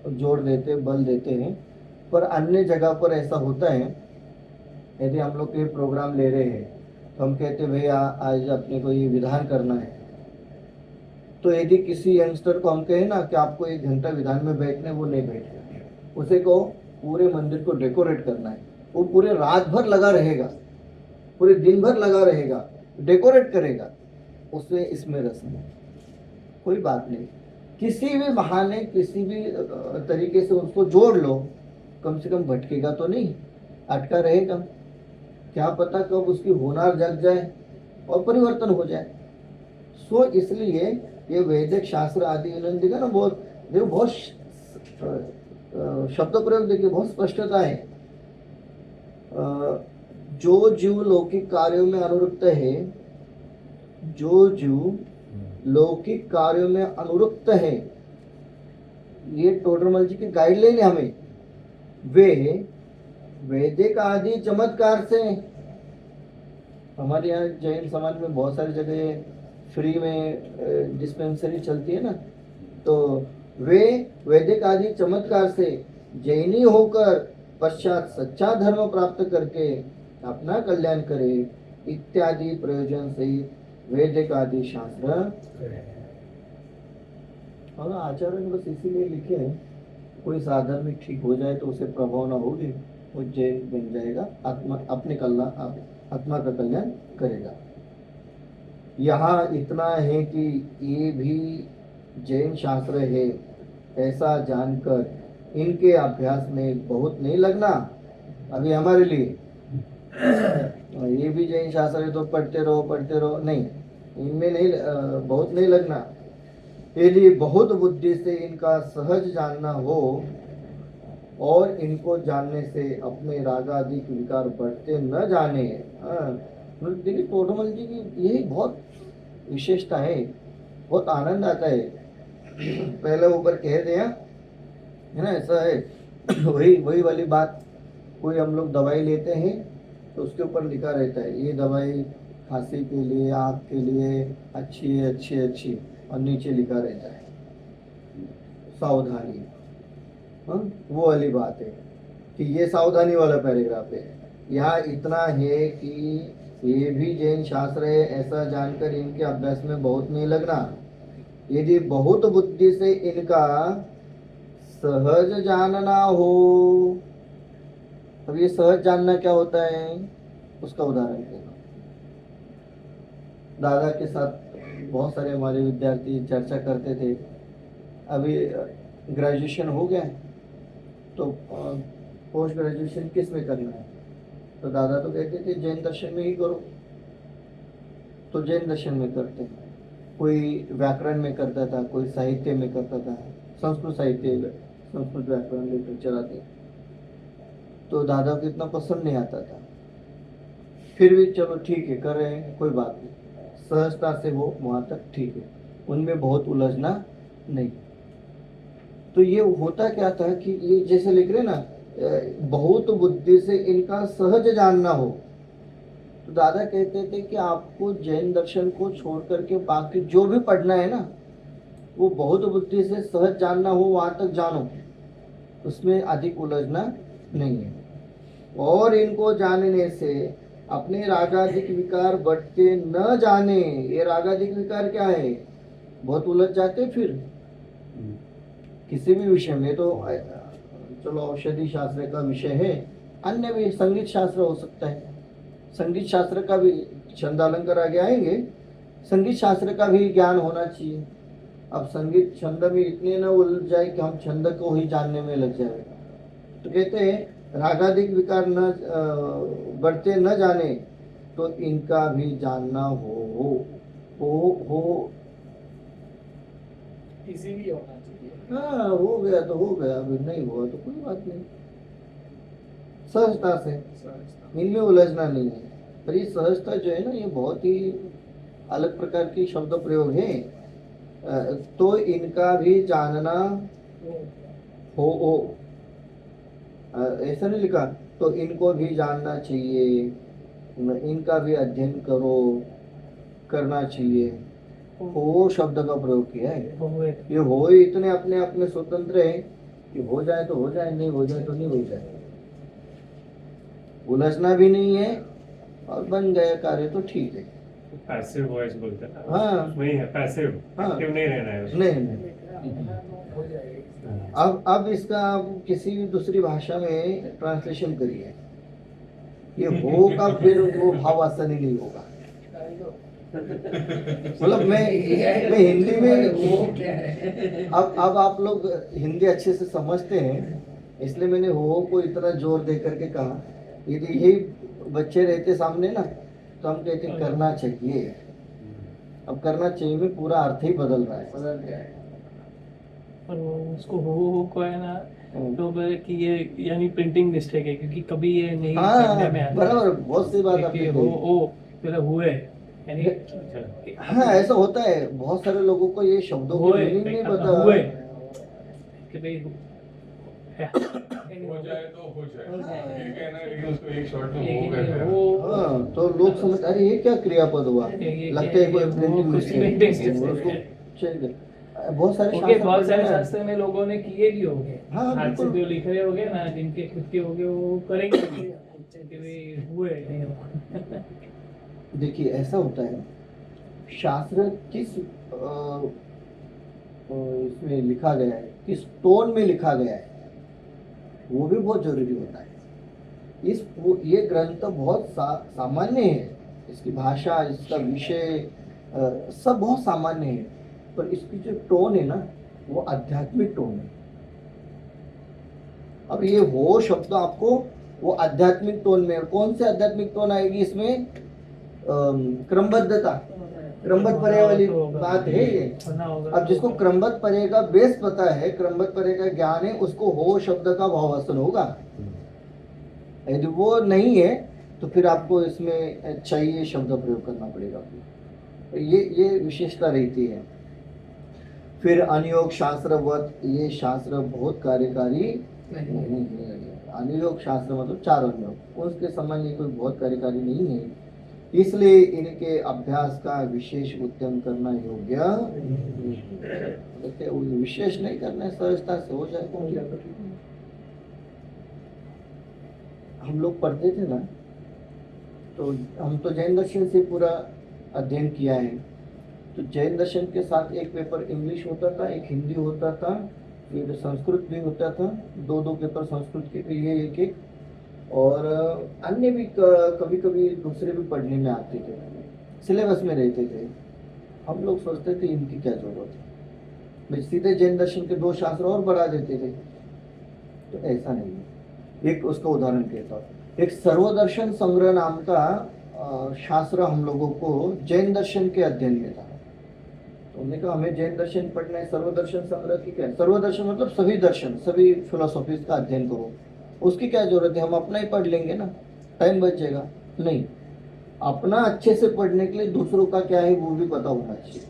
जोड़ देते, बल देते हैं। पर अन्य जगह पर ऐसा होता है, यदि हम लोग कोई प्रोग्राम ले रहे हैं तो हम कहते हैं भैया आज अपने को ये विधान करना है, तो यदि किसी यंगस्टर को हम कहें ना कि आपको 1 घंटा विधान में बैठना है, वो नहीं बैठेगा। उसे को पूरे मंदिर को डेकोरेट करना है, वो पूरे रात भर लगा रहेगा, पूरे दिन भर लगा रहेगा, डेकोरेट करेगा, उसमें इसमें रस नहीं। कोई बात नहीं, किसी भी बहाने किसी भी तरीके से उसको जोड़ लो, कम से कम भटकेगा तो नहीं, अटका रहेगा। क्या पता कब उसकी होनार जग जाए और परिवर्तन हो जाए। सो इसलिए ये वैदिक शास्त्र आदि इन्होंने देखा ना, बहुत देखो, बहुत शब्द प्रयोग देखिए, बहुत स्पष्टता है। जो जीव लौकिक कार्यों में अनुरक्त है, जो जीव लौकिक कार्यों में अनुरक्त है, ये टोडरमल जी की गाइडलाइन है हमें, वे वैदिक आदि चमत्कार से, हमारे यहाँ जैन समाज में बहुत सारी जगह फ्री में डिस्पेंसरी चलती है ना, तो वे वैदिक आदि चमत्कार से जैनी होकर पश्चात सच्चा धर्म प्राप्त करके अपना कल्याण करे इत्यादि प्रयोजन से वैदिक आदि शास्त्र। और आचार्य ने बस इसीलिए लिखे हैं, कोई साधन में ठीक हो जाए तो उसे प्रभाव न होगी, वो जैन बन जाएगा, आत्मा अपने आत्मा का कल्याण करेगा। यहाँ इतना है कि ये भी जैन शास्त्र है ऐसा जानकर इनके अभ्यास में बहुत नहीं लगना। अभी हमारे लिए ये भी जैन शास्त्र है तो पढ़ते रहो, नहीं, इनमें नहीं, बहुत नहीं लगना। यदि बहुत बुद्धि से इनका सहज जानना हो और इनको जानने से अपने रागादि विकार बढ़ते न जाने। देखिए टोडरमल जी की यही बहुत विशेषता है, बहुत आनंद आता है। पहले ऊपर कह दिया है ना, ऐसा है वही वाली बात। कोई हम लोग दवाई लेते हैं तो उसके ऊपर लिखा रहता है ये दवाई खांसी के लिए, आँख के लिए अच्छी है, अच्छी, और नीचे लिखा रहता है सावधानी। वो वाली बात है कि ये सावधानी वाला पैराग्राफ है। यहाँ इतना है कि ये भी जैन शास्त्र है ऐसा जानकर इनके अभ्यास में बहुत नहीं लगना। यदि बहुत बुद्धि से इनका सहज जानना हो। अब ये सहज जानना क्या होता है, उसका उदाहरण देना। दादा के साथ बहुत सारे हमारे विद्यार्थी चर्चा करते थे, अभी ग्रेजुएशन हो गया तो पोस्ट ग्रेजुएशन किस में करना है, तो दादा तो कहते थे जैन दर्शन में ही करो, तो जैन दर्शन में करते हैं। कोई व्याकरण में करता था, कोई साहित्य में करता था, संस्कृत साहित्य, संस्कृत व्याकरण लेकर चलाते, तो दादा को इतना पसंद नहीं आता था। फिर भी चलो ठीक है, कर रहे हैं, कोई बात नहीं, सहजता से वो वहाँ तक ठीक है, उनमें बहुत उलझना नहीं। तो ये होता क्या था कि ये जैसे लिख रहे ना, बहुत बुद्धि से इनका सहज जानना हो, तो दादा कहते थे कि आपको जैन दर्शन को छोड़ करके बाकी जो भी पढ़ना है ना, वो बहुत बुद्धि से सहज जानना हो, वहाँ तक जानो, उसमें अधिक उलझना नहीं है। और इनको जानने से अपने रागादिक विकार बढ़ते न जाने। ये रागादिक विकार क्या है, बहुत उलझ जाते फिर किसी भी विषय में। तो चलो औषधि शास्त्र का विषय है, अन्य भी संगीत शास्त्र हो सकता है, संगीत शास्त्र का भी, छंद अलंकार आगे आएंगे, संगीत शास्त्र का भी ज्ञान होना चाहिए। अब संगीत छंद में इतने न उलझ जाए कि हम छंद को ही जानने में लग जाए, तो कहते हैं रागादिक विकार न बढ़ते न जाने तो इनका भी जानना हो इजीली होना चाहिए। हाँ, हो गया तो हो गया, अभी नहीं हुआ तो कोई बात नहीं, सहजता से, इनमें उलझना नहीं है। पर ये सहजता जो है ना, ये बहुत ही अलग प्रकार की शब्द प्रयोग है। तो इनका भी जानना हो, ऐसा नहीं लिखा, तो इनको भी जानना चाहिए, इनका भी अध्ययन करना चाहिए। हो शब्द का प्रयोग किया है। हुए ये हो ही इतने अपने आप में स्वतंत्र है कि हो जाए तो हो जाए, नहीं हो जाए तो नहीं हो जाए, उलझना भी नहीं है, और बन गया कार्य तो ठीक है। पैसिव वॉइस बोलते हैं। हाँ। वही है पैसिव, हाँ। एक्टिव नहीं रहना है उसमें। नहीं। अब इसका आप किसी भी दूसरी भाषा में ट्रांसलेशन करिए, ये हो का फिर वो भावासन ही नहीं होगा। मतलब मैं हिंदी में, वो क्या है? अब आप लोग हिंदी अच्छे से समझते हैं, इसलिए मैंने हो को इतना जोर दे करके कहा। यदि यही बच्चे रहते सामने ना, तो हम कहते करना चाहिए। अब करना चाहिए में पूरा अर्थ ही बदल रहा है। बदल गया है। और वो उसको हो को है ना, तो बोले कि ये यानी प्रिंटिंग मिस्टेक है, क्योंकि कभी ये नहीं पढ़ने में हाँ, आता बराबर, बहुत सी बात कि आपने हो कही। फिर हुए यानी हाँ, ऐसा होता है, बहुत सारे लोगों को ये शब्दों की हुए मीनिंग नहीं हुए पता। कि भाई हो जाए तो हो जाए, ये कहना है, लेकिन उसको एक शॉट में हो लेकिन गया। वो हाँ, तो लोग समझ, अरे ये क्या क्रियापद हुआ, ये लगता है कोई वो प्रिंटिंग कुछ मिस्टेक printing है, mistake उसको है। चाहिए। बहुत सारे ओके, शास्त्र बहुत सारे पढ़ना है। शास्त्र में लोगों ने किए भी होंगे, हाँ, हाथ से बिल्कुल। जो लिख रहे होंगे ना, जिनके खुद के होंगे वो करेंगे कि भाई हुए नहीं हुआ। देखिए, ऐसा होता है, शास्त्र किस इसमें लिखा गया है, किस टोन में लिखा गया है, वो भी बहुत जरूरी होता है। ये ग्रंथ बहुत सामान्य है, इसकी भाषा, इसका विषय सब बहुत सामान्य है, पर इसकी जो टोन है ना, वो आध्यात्मिक टोन है। अब ये हो शब्द आपको वो आध्यात्मिक टोन में, कौन से आध्यात्मिक टोन आएगी इसमें? क्रमबद्धता, क्रमबद्ध परे वाली बात है ये। अब जिसको क्रमबद्ध परे का बेस पता है, क्रमबद्ध परे का ज्ञान है, उसको हो शब्द का भावासन होगा। यदि वो नहीं है तो फिर आपको इसमें चाहिए शब्द प्रयोग करना पड़ेगा। तो ये विशेषता रहती है। फिर अनुयोग शास्त्रवत, ये शास्त्र बहुत कार्यकारी नहीं है। अनुयोग शास्त्र मतलब 4 अनुयोग, उसके समान ये कोई बहुत कार्यकारी नहीं है, इसलिए इनके अभ्यास का विशेष उद्यम करना योग्य नहीं। विशेष नहीं करना है, सहजता से हो जाए तो क्या करें। हम लोग पढ़ते थे ना, तो हम तो जैन दर्शन से पूरा अध्ययन किया है, तो जैन दर्शन के साथ एक पेपर इंग्लिश होता था, एक हिंदी होता था, फिर संस्कृत भी होता था, 2 पेपर संस्कृत के लिए एक, और अन्य भी कभी कभी दूसरे भी पढ़ने में आते थे, सिलेबस में रहते थे। हम लोग सोचते थे इनकी क्या जरूरत है, सीधे जैन दर्शन के 2 शास्त्र और बढ़ा देते थे, तो ऐसा नहीं है। एक उसका उदाहरण देता हूँ, एक सर्वदर्शन संग्रह नाम का शास्त्र हम लोगों को जैन दर्शन के अध्ययन में था। तो हमने कहा हमें जैन दर्शन पढ़ना है, सर्वदर्शन संग्रह की क्या है? सर्वदर्शन मतलब सभी दर्शन, सभी फिलोसॉफीज का अध्ययन करो, उसकी क्या जरूरत है, हम अपना ही पढ़ लेंगे ना, टाइम बचेगा। नहीं, अपना अच्छे से पढ़ने के लिए दूसरों का क्या है वो भी पता होना चाहिए।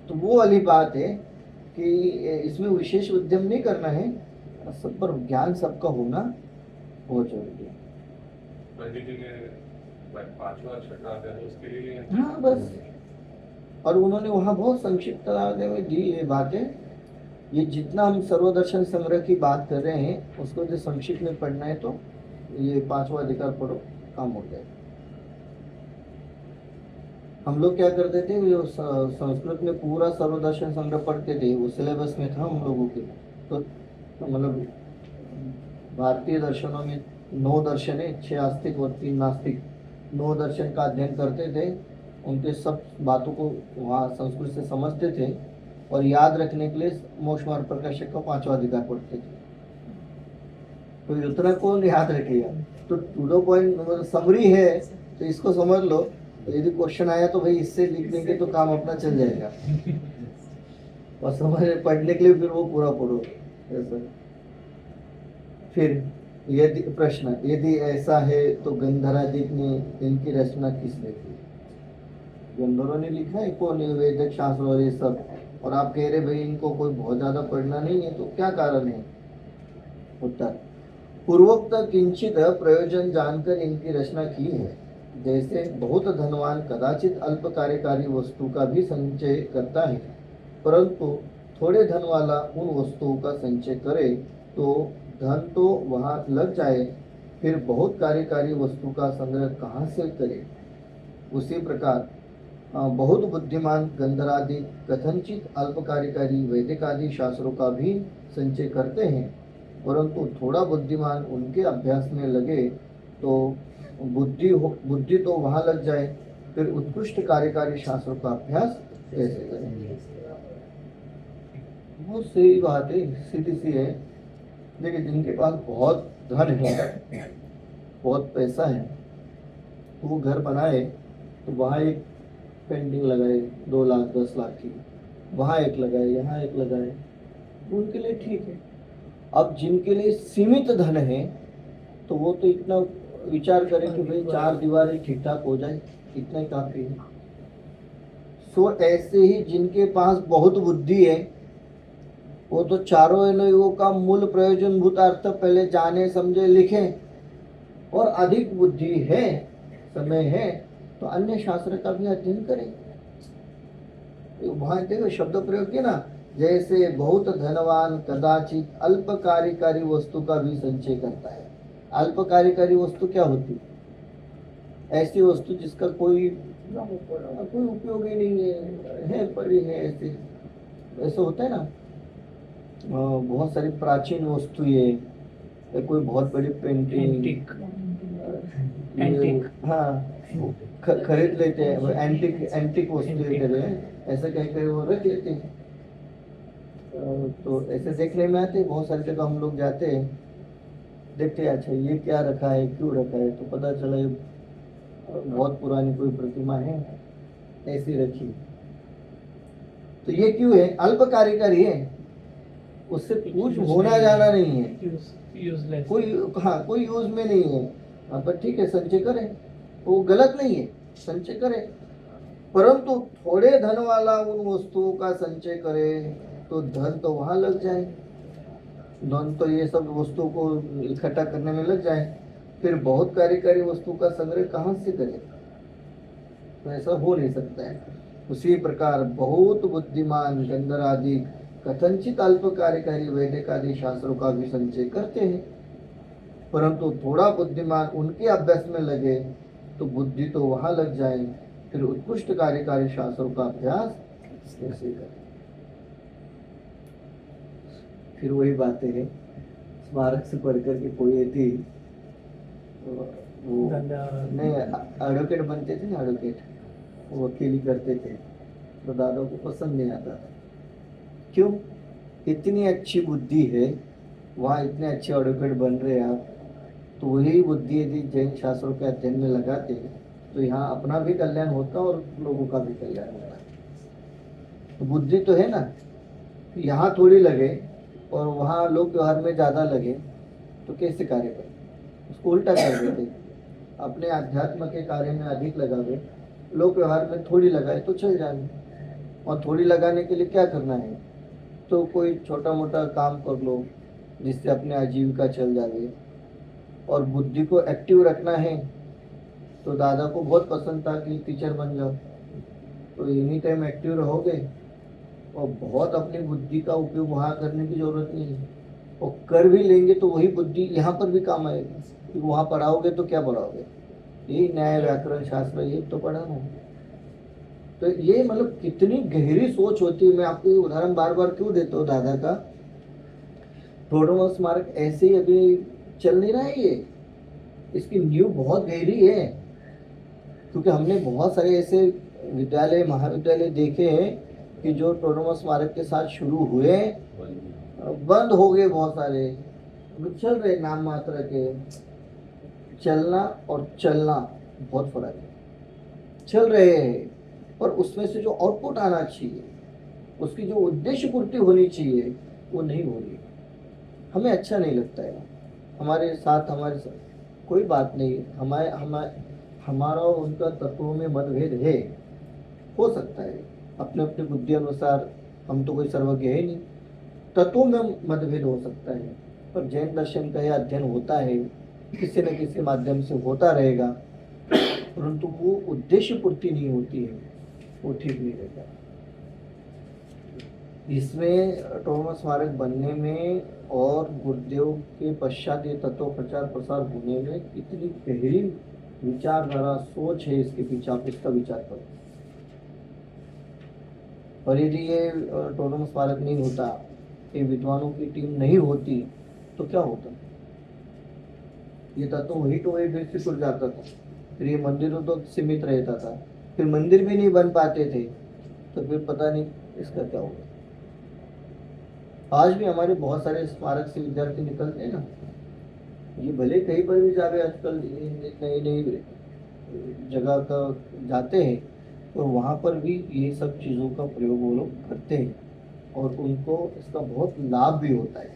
तो वो वाली बात है कि इसमें विशेष उद्यम नहीं करना है, सब पर ज्ञान सबका होना बहुत जरूरी है। पंडित जी ने 5वां 6वां अध्याय उसके लिए, हाँ बस, और उन्होंने वहाँ बहुत संक्षिप्त में दी ये बातें। ये जितना हम सर्वदर्शन संग्रह की बात कर रहे हैं, उसको जो संक्षिप्त में पढ़ना है, तो ये 5वां अधिकार पढ़ो, काम हो जाएगा। हम लोग क्या करते थे, जो संस्कृत में पूरा सर्वदर्शन संग्रह पढ़ते थे, वो सिलेबस में था हम लोगों के। तो मतलब भारतीय दर्शनों में 9 दर्शन है, 6 आस्तिक और 3 नास्तिक, 9 दर्शन का अध्ययन करते थे। उनके सब बातों को वहाँ संस्कृत से समझते थे, और याद रखने के लिए मोक्ष मार्ग प्रकाशक का 5वां अधिकार पढ़ते थे। तो उतना कौन याद रखेगा? तो टू द पॉइंट समरी है, तो इसको समझ लो। यदि क्वेश्चन आया तो भाई इससे लिख देंगे तो काम अपना चल जाएगा। और समझ पढ़ने के लिए फिर वो पूरा पढ़ो ऐसा। फिर यदि प्रश्न, यदि ऐसा है तो गंधरादिक ने इनकी रचना किसने की? गंधर्वों ने लिखा है, कौन है? वैदिक शास्त्र और ये सब। और आप कह रहे भाई इनको कोई बहुत ज्यादा पढ़ना नहीं है, तो क्या कारण है? उत्तर, पूर्वोक्त किंचित प्रयोजन जानकर इनकी रचना की है। जैसे बहुत धनवान कदाचित अल्प कार्यकारी वस्तु का भी संचय करता है, परंतु थोड़े धन वाला उन वस्तुओं का संचय करे तो धन तो वहाँ लग जाए, फिर बहुत कार्यकारी वस्तु का संग्रह कहाँ से करे? उसी प्रकार बहुत बुद्धिमान गंधरादि कथनचित अल्प कार्यकारी वैदिक आदि शास्त्रों का भी संचय करते हैं, परंतु थोड़ा बुद्धिमान उनके अभ्यास में लगे तो बुद्धि तो वहाँ लग जाए, फिर उत्कृष्ट कार्यकारी शास्त्रों का अभ्यास कैसे करेंगे? वो सही बात है, सीधी सी है। देखिए, जिनके पास बहुत धन है, बहुत पैसा है, तो वो घर बनाए तो वहाँ एक पेंटिंग लगाए 2 लाख 10 लाख की, वहाँ एक लगाए, यहाँ एक लगाए, तो उनके लिए ठीक है। अब जिनके लिए सीमित धन है तो वो तो इतना विचार करें कि भाई 4 दीवारें ठीक ठाक हो जाए, इतना ही काफी है। सो ऐसे ही जिनके पास बहुत बुद्धि है वो तो चारों एनओ का मूल प्रयोजन भूत अर्थ पहले जाने समझे लिखें, और अधिक बुद्धि है, समय है, तो अन्य शास्त्र का भी अध्ययन करें। वहां देखो शब्द प्रयोग किया ना, जैसे बहुत धनवान कदाचित अल्प कार्यकारी वस्तु का भी संचय करता है। अल्प कार्यकारी वस्तु क्या होती? ऐसी वस्तु जिसका कोई उपयोग ही नहीं है पड़ी है, ऐसे होता है ना। बहुत सारी प्राचीन वस्तुएं, कोई बहुत बड़ी पेंटिंग, हाँ खरीद लेते हैं, एंटिक वस्तुएं करे, ऐसा कहीं वो रख लेते हैं। तो ऐसे देखने में आते हैं, बहुत सारी जगह हम लोग जाते हैं, देखते हैं अच्छा ये क्या रखा है, क्यों रखा है, तो पता चला ये बहुत पुरानी कोई प्रतिमा है, ऐसी रखी। तो ये क्यों है? अल्प कार्यकारी है, उससे कुछ होना जाना नहीं है, यूजलेस, कोई यूज में नहीं है। हाँ, पर ठीक है, संचय करें, वो गलत नहीं है, संचय करें, परंतु थोड़े धन वाला उन वस्तुओं का संचय करे तो धन तो वहां लग जाए, धन तो ये सब वस्तुओं को इकट्ठा करने में लग जाए, फिर बहुत कार्यकारी वस्तु का संग्रह कहाँ से करे? तो ऐसा हो नहीं सकता है। उसी प्रकार बहुत बुद्धिमान गंधरादि कथनचित अल्प कार्यकारी वैदिक आदि शास्त्रों का भी संचय करते हैं, परंतु थोड़ा बुद्धिमान उनके अभ्यास में लगे तो बुद्धि तो वहां लग जाए, फिर उत्कृष्ट कार्यकारी शास्त्रों का अभ्यास कैसे करें? फिर वही बातें हैं, स्मारक से पढ़ करके कोई थी वो नहीं एडवोकेट बनते थे ना, एडवोकेट वो वकीली करते थे, तो दादा को पसंद नहीं आता था। क्यों? इतनी अच्छी बुद्धि है, वहाँ इतने अच्छे एडवोकेट बन रहे हैं आप, तो वही बुद्धि यदि जैन शास्त्रों के अध्ययन में लगाते तो यहाँ अपना भी कल्याण होता और लोगों का भी कल्याण होता। तो बुद्धि तो है ना, यहाँ थोड़ी लगे और वहाँ लोक व्यवहार में ज़्यादा लगे तो कैसे कार्य करें? उसको उल्टा कर देते, अपने अध्यात्म के कार्य में अधिक लगावे, लोक व्यवहार में थोड़ी लगाए तो चल जाए। और थोड़ी लगाने के लिए क्या करना है? तो कोई छोटा मोटा काम कर लो जिससे अपने आजीविका चल जाए। और बुद्धि को एक्टिव रखना है तो दादा को बहुत पसंद था कि टीचर बन जाओ, तो एनी टाइम एक्टिव रहोगे और बहुत अपनी बुद्धि का उपयोग वहाँ करने की जरूरत नहीं है, और कर भी लेंगे तो वही बुद्धि यहाँ पर भी काम आएगी। क्योंकि वहाँ पढ़ाओगे तो क्या पढ़ाओगे? यही न्याय व्याकरण शास्त्र ये तो पढ़ाना है। तो ये मतलब कितनी गहरी सोच होती है। मैं आपको ये उदाहरण बार बार क्यों देता हूँ दादा का, थोड़ा स्मारक ऐसे ही अभी चल नहीं रहा है, ये इसकी नींव बहुत गहरी है। क्योंकि हमने बहुत सारे ऐसे विद्यालय महाविद्यालय देखे हैं कि जो टोडोमस स्मारक के साथ शुरू हुए बंद हो गए बहुत सारे, चल रहे नाम मात्र के, चलना और चलना बहुत फर्क है। चल रहे हैं पर उसमें से जो आउटपुट आना चाहिए, उसकी जो उद्देश्य पूर्ति होनी चाहिए, वो नहीं हो रही। हमें अच्छा नहीं लगता है। हमारे साथ कोई बात नहीं, हमारा और उनका तत्वों में मतभेद है, हो सकता है अपने अपने बुद्धि अनुसार। हम तो कोई सर्वज्ञ है नहीं, तत्वों में मतभेद हो सकता है, पर जैन दर्शन का यह अध्ययन होता है, किसी न किसी माध्यम से होता रहेगा, परंतु वो उद्देश्य पूर्ति नहीं होती है, वो ठीक नहीं रहता। इसमें ट्रॉमा स्मारक बनने में और गुरुदेव के पश्चात ये तत्व प्रचार प्रसार होने में इतनी गहरी विचारधारा सोच है इसके पीछे, आप इसका विचार करो। और यदि ये ट्रॉमा स्मारक नहीं होता, ये विद्वानों की टीम नहीं होती, तो क्या होता? ये तत्व वही तो वही फिर से छूट जाता था, फिर ये मंदिरों तो सीमित रहता था, फिर मंदिर भी नहीं बन पाते थे, तो फिर पता नहीं इसका क्या होगा। आज भी हमारे बहुत सारे स्मारक से विद्यार्थी निकलते हैं ना, ये भले कहीं पर भी जावे, आजकल नई नई जगह का जाते हैं, और वहाँ पर भी ये सब चीज़ों का प्रयोग वो लोग करते हैं और उनको इसका बहुत लाभ भी होता है।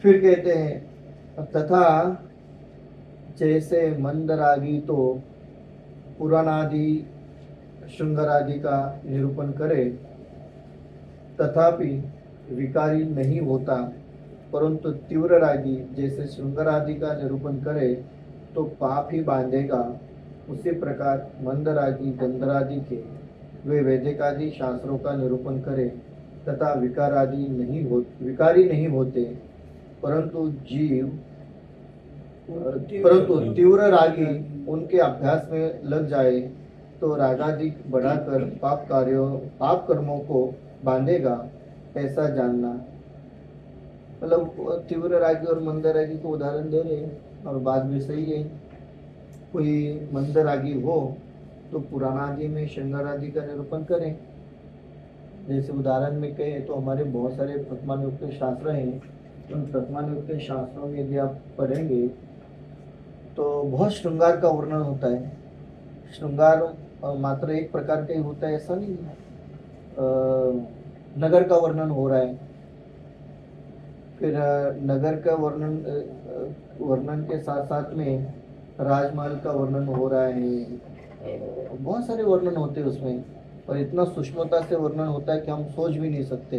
फिर कहते हैं तथा जैसे मंदरागी तो पुराणादि श्रृंगारादि का निरूपण करे, तथापि विकारी नहीं होता, परंतु तीव्र रागी जैसे श्रृंगारादि का निरूपण करे तो पाप ही बांधेगा, उसी प्रकार मंदरागी गंधरादि के वे वैदिकादि शास्त्रों का निरूपण करे तथा विकारी नहीं होते, परंतु तीव्र रागी उनके अभ्यास में लग जाए तो रागादि बढ़ाकर पाप कर्मों को बांधेगा, ऐसा जानना। मतलब तीव्र रागी और मंद रागी को उदाहरण दे रहे हैं, और बात भी सही है। कोई मंद रागी हो तो पुराणादि में श्रृंगारादि का निरूपण करें। जैसे उदाहरण में कहें तो हमारे बहुत सारे प्रथमानुक्त शास्त्र हैं, उन प्रथमानुक्त शास्त्रों में यदि आप पढ़ेंगे तो बहुत श्रृंगार का वर्णन होता है। श्रृंगार मात्र एक प्रकार का ही होता है ऐसा नहीं है, नगर का वर्णन हो रहा है, फिर नगर का वर्णन के साथ साथ में राजमहल का वर्णन हो रहा है, बहुत सारे वर्णन होते हैं उसमें, और इतना सूक्ष्मता से वर्णन होता है कि हम सोच भी नहीं सकते।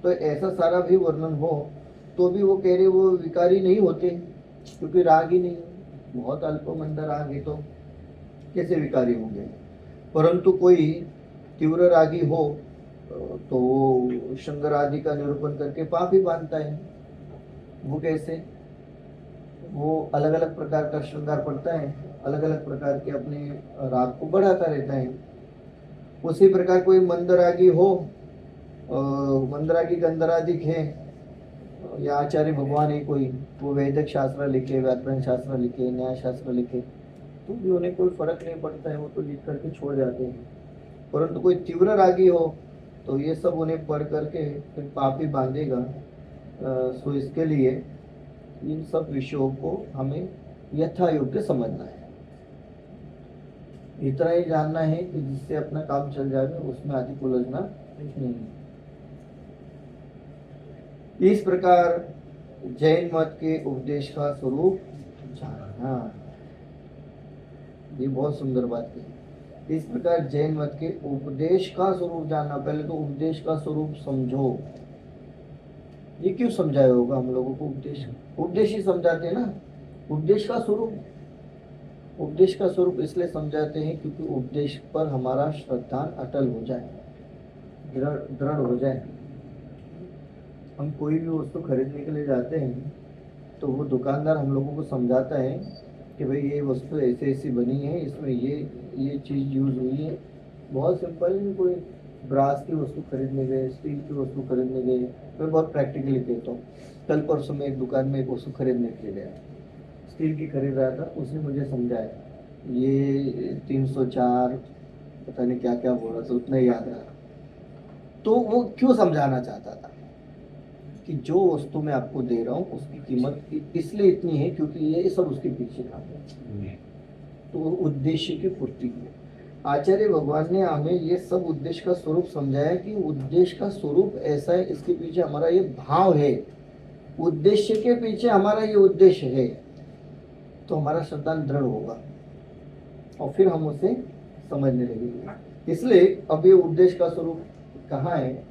तो ऐसा सारा भी वर्णन हो तो भी वो कह रहे वो विकारी नहीं होते, क्योंकि राग ही नहीं, बहुत अल्पमंद राग है तो कैसे विकारी होंगे। परंतु कोई तीव्र रागी हो तो श्रृंगारादि का निरूपण करके पाप ही बांधता है। वो कैसे? वो अलग अलग प्रकार का श्रृंगार पड़ता है, अलग अलग प्रकार के अपने राग को बढ़ाता रहता है। उसी प्रकार कोई मंदरागी हो, मंदरागी गंधराधिक है, या आचार्य भगवान है कोई, वो वैदिक शास्त्र लिखे, व्याकरण शास्त्र लिखे, न्याय शास्त्र लिखे, तो भी उन्हें कोई फर्क नहीं पड़ता है, वो तो लिख करके छोड़ जाते हैं। परंतु कोई तीव्र रागी हो तो ये सब उन्हें पढ़ करके फिर पाप ही बांधेगा। सो इसके लिए इन सब विषयों को हमें यथा योग्य समझना है, इतना ही जानना है कि जिससे अपना काम चल जाएगा, उसमें अधिक उलझना नहीं। इस प्रकार जैन मत के उपदेश का स्वरूप जानना, ये बहुत सुंदर बात है। इस प्रकार जैन मत के उपदेश का स्वरूप जानना, पहले तो उपदेश का स्वरूप समझो। ये क्यों समझाया होगा हम लोगों को? उपदेश ही समझाते हैं ना। उपदेश का स्वरूप इसलिए समझाते हैं क्योंकि उपदेश पर हमारा श्रद्धा अटल हो जाए, दृढ़ हो जाए। हम कोई भी वस्तु खरीदने के लिए जाते हैं तो वो दुकानदार हम लोगों को समझाता है कि भाई ये वस्तु ऐसे ऐसी बनी है, इसमें ये चीज़ यूज़ हुई है। बहुत सिंपल है। कोई ब्रास की वस्तु खरीदने गए, स्टील की वस्तु खरीदने गए, मैं बहुत प्रैक्टिकली कहता हूँ। कल परसों में एक दुकान में एक वस्तु खरीदने के लिए गया, स्टील की खरीद रहा था। उसने मुझे समझाया ये 304 पता नहीं क्या क्या बोल रहा था, उतना ही याद रहा। तो वो क्यों समझाना चाहता था? कि जो वस्तु मैं आपको दे रहा हूँ उसकी कीमत इसलिए इतनी है क्योंकि ये सब उसके पीछे काम है, तो उद्देश्य की पूर्ति की। आचार्य भगवान ने हमें ये सब उद्देश्य का स्वरूप समझाया कि उद्देश्य का स्वरूप ऐसा है, इसके पीछे हमारा ये भाव है, उद्देश्य के पीछे हमारा ये उद्देश्य है, तो हमारा श्रद्धांत दृढ़ होगा और फिर हम उसे समझने लगेंगे। इसलिए अब ये उद्देश्य का स्वरूप कहाँ है,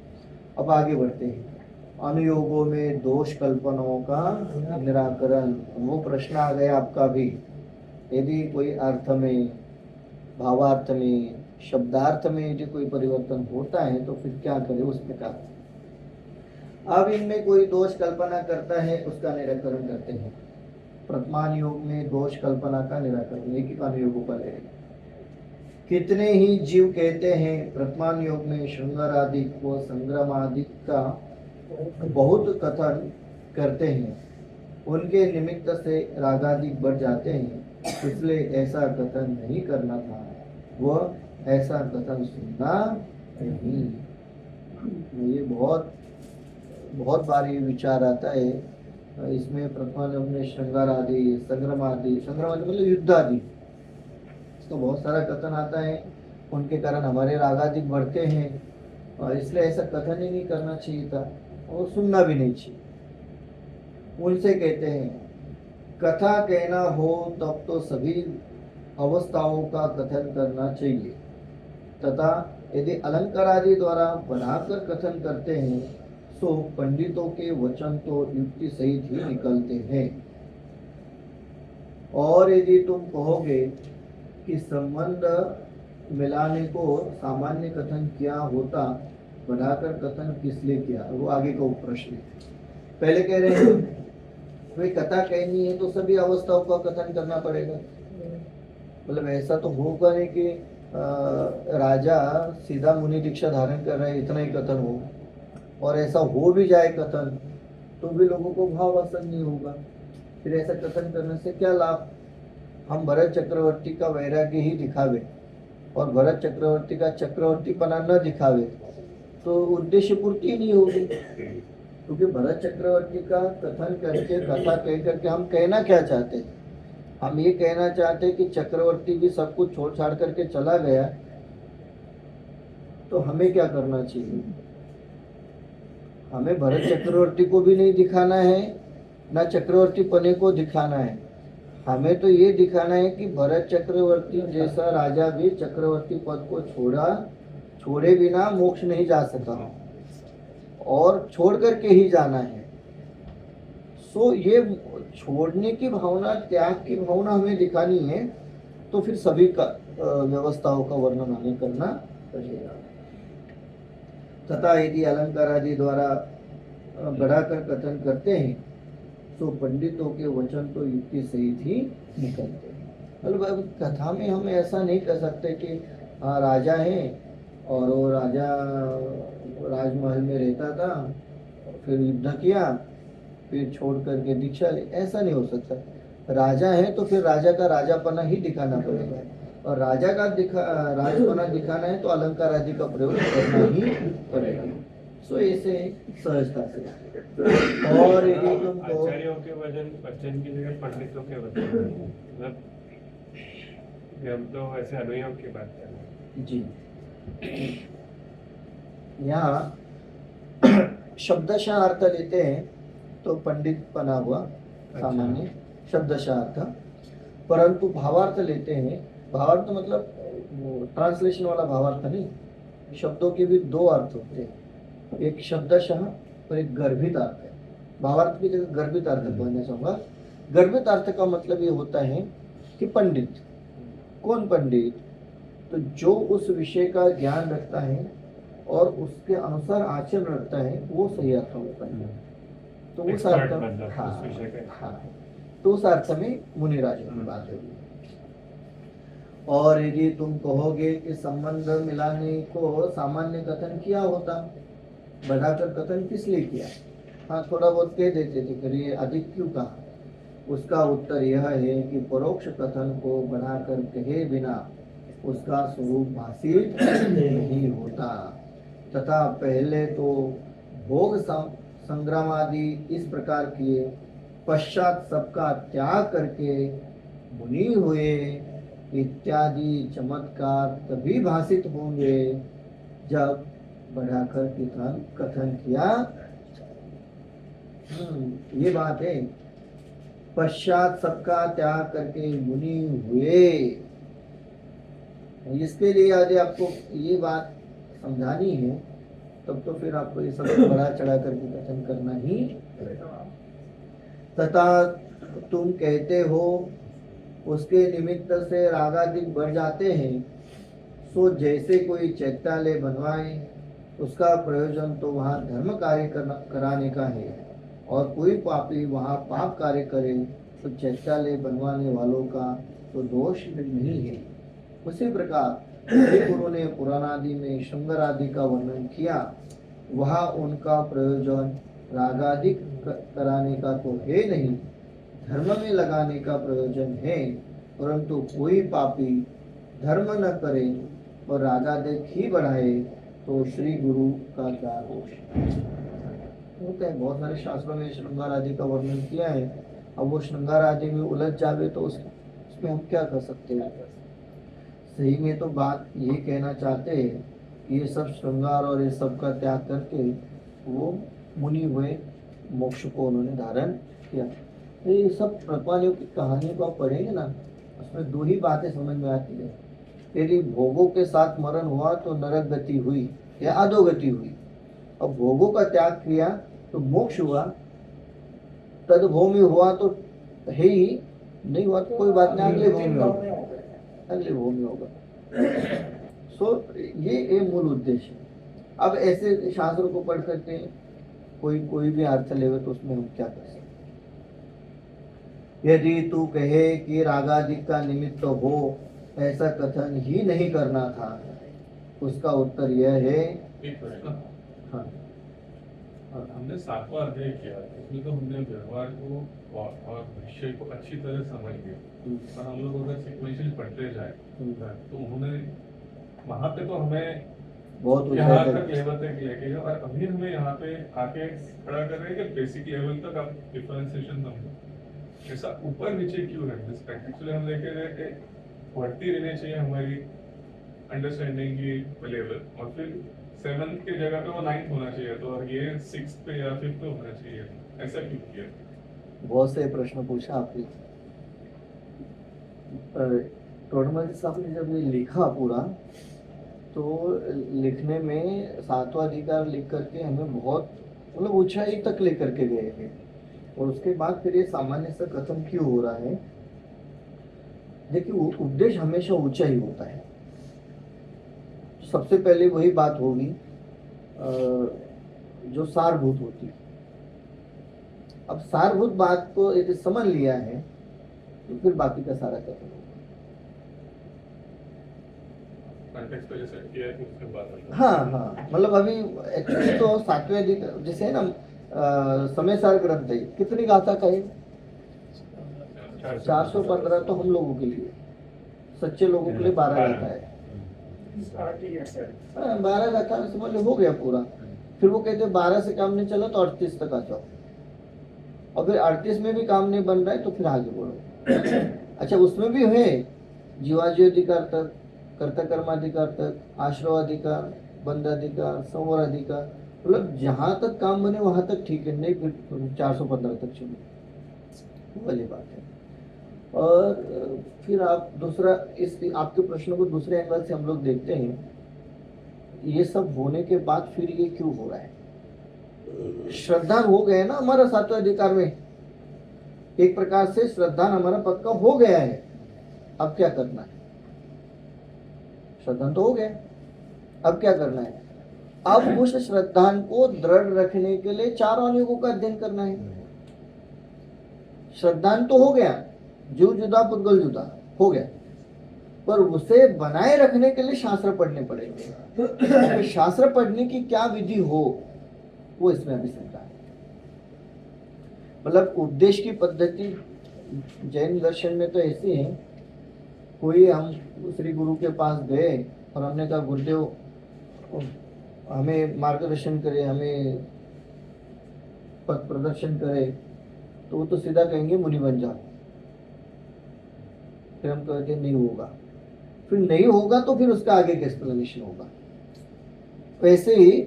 अब आगे बढ़ते हैं। अनुयोगों में दोष कल्पनाओं का निराकरण, वो प्रश्न आ गया आपका भी, यदि कोई अर्थ में, भावार्थ में, शब्दार्थ में यदि कोई परिवर्तन होता है तो फिर क्या करे उस प्रकार। अब इनमें कोई दोष कल्पना करता है उसका निराकरण करते हैं। प्रथमान योग में दोष कल्पना का निराकरण, एक ही अनुयोगों का ले। कितने ही जीव कहते हैं प्रथमान योग में श्रृंगार आदि व संग्राम आदि का बहुत कथन करते हैं, उनके निमित्त से रागादिक बढ़ जाते हैं, इसलिए ऐसा कथन नहीं करना था, वह ऐसा कथन सुनना नहीं। ये बहुत बार ये विचार आता है इसमें। प्रथम हमने श्रृंगार आदि, संग्राम आदि मतलब युद्ध आदि, तो बहुत सारा कथन आता है, उनके कारण हमारे रागादिक बढ़ते हैं, और इसलिए ऐसा कथन ही नहीं करना चाहिए था और सुनना भी नहीं चाहिए। उनसे कहते हैं कथा कहना हो तब तो सभी अवस्थाओं का कथन करना चाहिए, तथा यदि अलंकार आदि द्वारा बनाकर कथन करते हैं तो पंडितों के वचन तो युक्ति सहित ही निकलते हैं। और यदि तुम कहोगे कि संबंध मिलाने को सामान्य कथन किया होता, बढ़ाकर कथन किस लिए किया, वो आगे का प्रश्न है। पहले कह रहे हैं भाई कथा कहनी है तो सभी अवस्थाओं का कथन करना पड़ेगा, मतलब ऐसा तो होगा नहीं कि राजा सीधा मुनि दीक्षा धारण कर रहे इतना ही कथन हो, और ऐसा हो भी जाए कथन तो भी लोगों को भाव असर नहीं होगा, फिर ऐसा कथन करने से क्या लाभ। हम भरत चक्रवर्ती का वैराग्य ही दिखावे और भरत चक्रवर्ती का चक्रवर्तीपना न दिखावे तो उद्देश्य पूर्ति नहीं होगी, क्योंकि भरत चक्रवर्ती का कथन करके, कथा कह करके हम कहना क्या चाहते हैं, हम ये कहना चाहते हैं कि चक्रवर्ती भी सब कुछ छोड़ छाड़ करके चला गया, तो हमें क्या करना चाहिए, हमें भरत चक्रवर्ती को भी नहीं दिखाना है, ना चक्रवर्ती पने को दिखाना है, हमें तो ये दिखाना है कि भरत चक्रवर्ती जैसा राजा भी चक्रवर्ती पद को छोड़े बिना मोक्ष नहीं जा सका और छोड़ करके ही जाना है। सो ये छोड़ने की भावना, त्याग की भावना हमें दिखानी है, तो फिर सभी का व्यवस्थाओं का वर्णन हमें करना पड़ेगा। तथा यदि अलंकार आदि द्वारा बढ़ाकर कथन करते हैं तो पंडितों के वचन तो युक्ति सहित ही निकलते हैं। मतलब कथा में हम ऐसा नहीं कर सकते कि हाँ राजा है और वो राजा राजमहल में रहता था, फिर युद्ध किया, फिर छोड़ करके दीक्षा ली, ऐसा नहीं हो सकता। राजा है तो फिर राजा का राजापना ही दिखाना पड़ेगा, और राजा का राजपना दिखाना है तो अलंकार आदि का प्रयोग करना ही पड़ेगा। सो ऐसे सहजता से। और यदि तुमको आचार्यों के वचन की जगह पंडितों के वचन, मतलब हम तो ऐसे अनुयोग की बात कर रहे हैं जी। यहाँ शब्दशः अर्थ लेते हैं तो पंडित पना हुआ सामान्य शब्दशः अर्थ, परंतु भावार्थ लेते हैं, भावार्थ मतलब ट्रांसलेशन वाला भावार्थ नहीं, शब्दों के भी दो अर्थ होते हैं, एक शब्दशः और एक गर्भित अर्थ है। भावार्थ की जगह गर्भित अर्थ बोलना चाहूँगा। गर्भित अर्थ का मतलब ये होता है कि पंडित, कौन पंडित, तो जो उस विषय का ज्ञान रखता है और उसके अनुसार आचरण रखता है, वो सही अर्थ होता है। तो उस अर्थ मतलब हाँ, उस विषय का। हाँ, तो उस अर्थ में मुनिराज की बात होगी। और यदि तुम कहोगे कि संबंध मिलाने को सामान्य कथन किया होता, बढ़ाकर कथन किस लिए किया, हाँ थोड़ा बहुत कह देते थे, फिर ये अधिक क्यों कहा, उसका उत्तर यह है कि परोक्ष कथन को बढ़ाकर कहे बिना उसका स्वरूप भाषित नहीं होता, तथा पहले तो भोग संग्राम आदि इस प्रकार किए, पश्चात सबका त्याग करके मुनि हुए इत्यादि चमत्कार तभी भाषित होंगे जब बढ़ाकर कथन किया। ये बात है, पश्चात सबका त्याग करके मुनि हुए। इसके लिए यदि आपको ये बात समझानी है तब तो फिर आपको ये सब बढ़ा चढ़ा करके कथन करना ही पड़ेगा। तथा तुम कहते हो उसके निमित्त से रागादिक बढ़ जाते हैं, सो जैसे कोई चैत्यालय बनवाए उसका प्रयोजन तो वहाँ धर्म कार्य कराने का है, और कोई पापी वहाँ पाप कार्य करे तो चैत्यालय बनवाने वालों का तो दोष नहीं है। उसी प्रकार गुरु ने पुराण आदि में श्रृंगार आदि का वर्णन किया, वहाँ उनका प्रयोजन रागादिक कराने का तो है नहीं, धर्म में लगाने का प्रयोजन है। परंतु कोई पापी धर्म न करे और रागादिक ही बढ़ाए तो श्री गुरु का क्या दोष होता है। बहुत सारे शास्त्रों में श्रृंगार आदि का वर्णन किया है। अब वो श्रृंगार आदि में उलझ जावे तो उसमें हम क्या कर सकते हैं। सही में तो बात ये कहना चाहते हैं, ये सब श्रृंगार और ये सब का त्याग करके वो मुनि हुए, मोक्ष को उन्होंने धारण किया। तो ये सब प्रपालियों की कहानी को आप पढ़ेंगे ना, उसमें दो ही बातें समझ में आती है। यदि भोगों के साथ मरण हुआ तो नरक गति हुई या अधोगति हुई, अब भोगों का त्याग किया तो मोक्ष हुआ, तदभूमि हुआ तो है ही, नहीं हुआ तो कोई बात नहीं, अगले भूमि होगा, अगले भूमि होगा। सो ये मूल उद्देश्य है। अब ऐसे शास्त्रों को पढ़ करके कोई भी अर्थ लेवे तो उसमें हम क्या कर सकते। यदि तू कहे कि रागादिक का निमित्त हो, ऐसा कथन ही नहीं करना था, उसका उत्तर यह है। एक प्रश्न। हाँ, और हमने 7वां अध्याय किया, इसमें तो हमने व्यवहार को और विषय को अच्छी तरह समझ लिया, और हम लोग अगर सिक्वेंशियल पढ़ते जाए तो उन्होंने वहाँ पे तो हमें बहुत यहाँ तक लेवल तक लेके गए, और अभी हमें यहाँ पे आके खड़ा कर रहे हैं कि बेसिक लेवल तक आप डिफरेंशिएशन समझो। ऐसा ऊपर नीचे क्यों है? एक्चुअली हम लेके गए कि बढ़ती रहनी चाहिए हमारी अंडरस्टैंडिंग की लेवल, और फिर 7th के जगह पे वो 9th होना चाहिए, तो ये 6th पे या 5th पे होना चाहिए। ऐसा क्यों किया? बहुत से प्रश्न पूछा आपने। टोडरमल साहब ने जब ये लिखा पूरा, तो लिखने में 7वां अधिकार लिख करके हमें बहुत मतलब ऊंचाई तक लेकर के गए थे, और उसके बाद फिर ये सामान्य सा कथन क्यों हो रहा है। देखिए, उपदेश हमेशा ऊंचा ही होता है। सबसे पहले वही बात होगी जो सारभूत होती है। अब सारभूत बात को यदि समझ लिया है तो फिर बाकी का सारा कथन होगा। कॉन्टेक्स्ट पे जैसे किया है कि उसके बाद हाँ, मतलब अभी एक्चुअली तो 7वें अधिकार जैसे है ना, समय सार ग्रंथ है, कितनी गाथा का है? 415 तो हम लोगों के लिए, सच्चे लोगों के लिए 12 गाथा है। 12 गाथा समझ लो हो गया पूरा। फिर वो कहते 12 से काम नहीं चला तो 38 तक आ जाओ, और फिर 38 में भी काम नहीं बन रहा है तो फिर आगे बढ़ो। अच्छा, उसमें भी है जीवाजी अधिकार तक, कर्ता कर्माधिकार तक, आश्रवाधिकार, बंधाधिकार, संवर अधिकार, मतलब जहां तक काम बने वहां तक ठीक है, नहीं फिर 415 तक चलो, वाली बात है। और फिर आप दूसरा इस आपके प्रश्न को दूसरे एंगल से हम लोग देखते हैं, ये सब होने के बाद फिर ये क्यों हो रहा है। श्रद्धान हो गए ना हमारा 7वें अधिकार में, एक प्रकार से श्रद्धान हमारा पक्का हो गया है। अब क्या करना है? श्रद्धान तो हो गया, अब क्या करना है? अब उस श्रद्धान को दृढ़ रखने के लिए 4 अनुयोगों का अध्ययन करना है। श्रद्धान तो हो गया, जीव जुदा पुद्गल जुदा हो गया, पर उसे बनाए रखने के लिए शास्त्र पढ़ने पड़ेंगे। तो शास्त्र पढ़ने की क्या विधि हो, वो इसमें अभी समझा है। मतलब उपदेश की पद्धति जैन दर्शन में तो ऐसी है, कोई हम श्री गुरु के पास गए और हमने कहा गुरुदेव हमें मार्गदर्शन करे, हमें पथ प्रदर्शन करे तो वो तो सीधा कहेंगे मुनि बन जाओ। फिर हम कहते हैं नहीं होगा, फिर नहीं होगा तो फिर उसका आगे का एक्सप्लेनेशन होगा। वैसे ही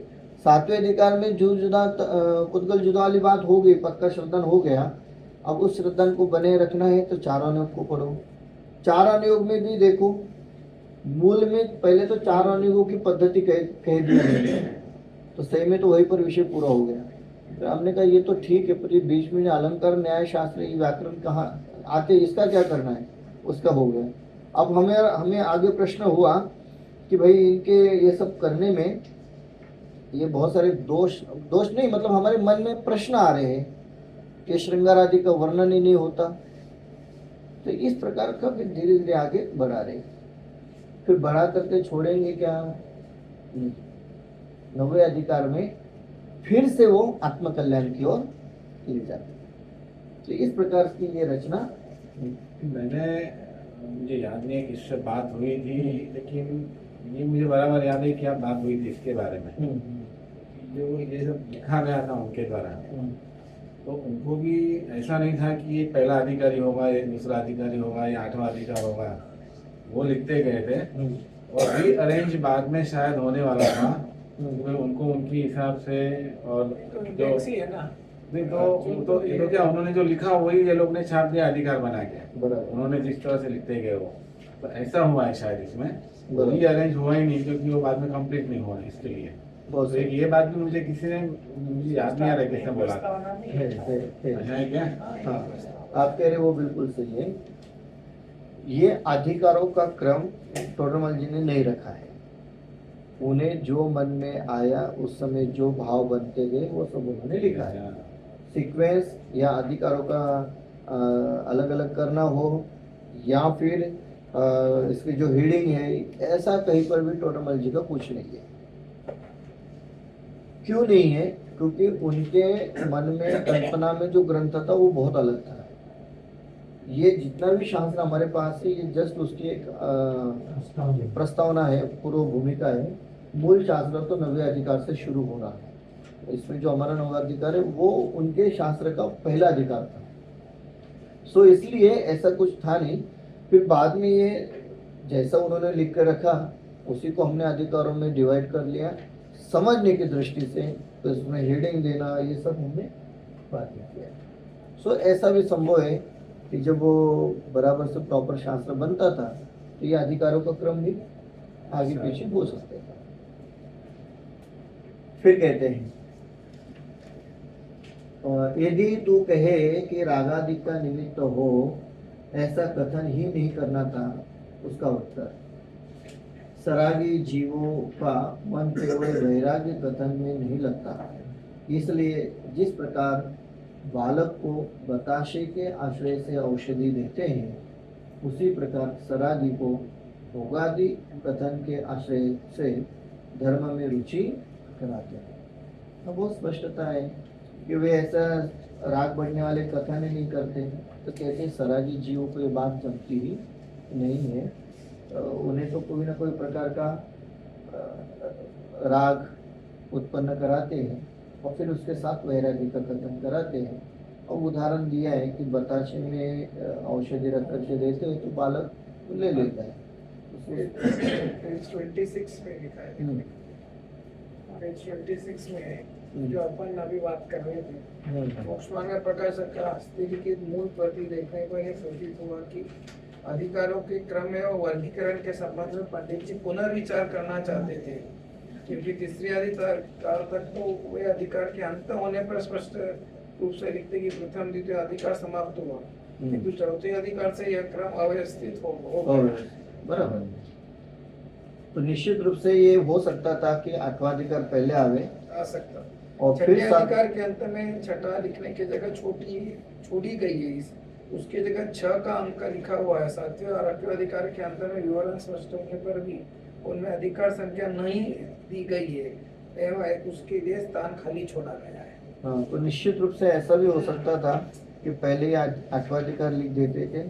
सातवें अधिकार में जो जुदा कुतगल जुदा वाली बात हो गई, पद का श्रद्धन हो गया। अब उस श्रद्धन को बने रखना है तो चार अनुयोग को पढ़ो। चार अनुयोग में भी देखो, मूल में पहले तो चार अनुयोगों की पद्धति कह दी गई, तो सही में तो वहीं पर विषय पूरा हो गया। फिर हमने कहा ये तो ठीक है, पर ये बीच में अलंकार न्याय शास्त्र व्याकरण कहाँ आते, इसका क्या करना है, उसका हो गया। अब हमें आगे प्रश्न हुआ कि भाई इनके ये सब करने में ये बहुत सारे दोष नहीं, मतलब हमारे मन में प्रश्न आ रहे हैं कि श्रृंगार आदि का वर्णन ही नहीं होता। तो इस प्रकार का फिर धीरे धीरे आगे बढ़ा रहे, फिर बढ़ा करके छोड़ेंगे क्या, नवे अधिकार में फिर से वो आत्मकल्याण की ओर ले जाते। तो इस प्रकार की ये रचना मुझे याद नहीं है किससे बात हुई थी, लेकिन ये मुझे बराबर याद है क्या बात हुई थी इसके बारे में। जो ये सब लिखा गया था उनके द्वारा, तो उनको भी ऐसा नहीं था कि ये पहला अधिकारी होगा, ये दूसरा अधिकारी होगा, ये आठवां अधिकार होगा। वो लिखते गए थे और री अरेंज बाद में शायद होने वाला था, तो उनको उनके हिसाब से। और जो है ना, नहीं तो ये तो क्या उन्होंने जो लिखा वही ये लोग ने छाप दिया अधिकार बना के, उन्होंने जिस तरह से लिखते गए वो, तो ऐसा हुआ है शायद इसमें। री अरेंज हुआ ही नहीं क्योंकि वो बाद में कंप्लीट नहीं हुआ, इसके लिए। तो ये बात भी मुझे किसी ने, मुझे याद नहीं आ रहा किसने बोला था। अच्छा है क्या? हाँ, आप कह रहे वो बिल्कुल सही है। ये अधिकारों का क्रम टोडरमल जी ने नहीं रखा है। उन्हें जो मन में आया उस समय जो भाव बनते गए वो सब उन्होंने लिखा है। सीक्वेंस या अधिकारों का अलग अलग करना हो या फिर इसकी जो हीडिंग है, ऐसा कहीं पर भी टोडरमल जी का कुछ नहीं है। क्यों नहीं है? क्योंकि उनके मन में कल्पना में जो ग्रंथ था वो बहुत अलग था। ये जितना भी शास्त्र हमारे पास है ये जस्ट उसकी एक प्रस्तावना है, पूर्व भूमिका है। मूल शास्त्र तो नवे अधिकार से शुरू हो रहा है। इसमें जो हमारा नवा अधिकार है वो उनके शास्त्र का पहला अधिकार था। सो इसलिए ऐसा कुछ था नहीं। फिर बाद में ये जैसा उन्होंने लिख कर रखा उसी को हमने अधिकारों में डिवाइड कर लिया समझने की दृष्टि से। तो इसमें हेडिंग देना ये सब हमने बात किया। सो ऐसा भी संभव है कि जब वो बराबर से प्रॉपर शास्त्र बनता था तो ये अधिकारों का क्रम भी आगे पीछे हो सकता था। फिर कहते हैं यदि तू कहे कि रागादि का निमित्त हो, ऐसा कथन ही नहीं करना था। उसका उत्तर, सरागी जीवों का मन केवल वैराग्य कथन में नहीं लगता। इसलिए जिस प्रकार बालक को बताशे के आश्रय से औषधि देते हैं, उसी प्रकार सरागी को भोगादि कथन के आश्रय से धर्म में रुचि कराते हैं। अब बहुत स्पष्टता है कि वे ऐसा राग बढ़ने वाले कथन ही नहीं करते। तो कहते हैं सरागी जीवों को ये बात जमती ही नहीं है। उन्हें तो कोई ना कोई प्रकार का राग उत्पन्न कराते हैं और फिर उसके साथ वैराग्य का कथन कराते हैं। और उदाहरण दिया है कि बताशे में औषधि रख करके देते हैं तो बालक ले लेता है। पेज 26 में लिखा है। पेज 26 में जो अपन अभी बात कर रहे थे, मोक्षमार्ग प्रकाशक का हस्तलिखित मूल प्रति देखने को यह सूचित हुआ कि अधिकारों के क्रम में और वर्गीकरण के संबंध में पंडित जी पुनर्विचार करना चाहते थे, क्योंकि तीसरे अधिकार तक तो वे अधिकार के अंत होने पर स्पष्ट रूप से लिखते कि प्रथम द्वितीय अधिकार समाप्त हुआ, किंतु चौथे अधिकार से यह क्रम अव्यवस्थित हो बराबर। तो निश्चित रूप से ये हो सकता था कि आठवां अधिकार पहले आ सकता और फिर अधिकार के अंत में छठा लिखने की जगह छोड़ी गई है। उसके जगह 6 का अंक लिखा हुआ है। 7वें और 8वें अधिकार के अंत में विवरण स्पष्ट होने पर भी उनमें अधिकार संख्या नहीं दी गई है एवं उसके लिए स्थान खाली छोड़ा गया है। हाँ, तो निश्चित रूप से ऐसा भी हो सकता था कि पहले ही 8वां अधिकार लिख देते थे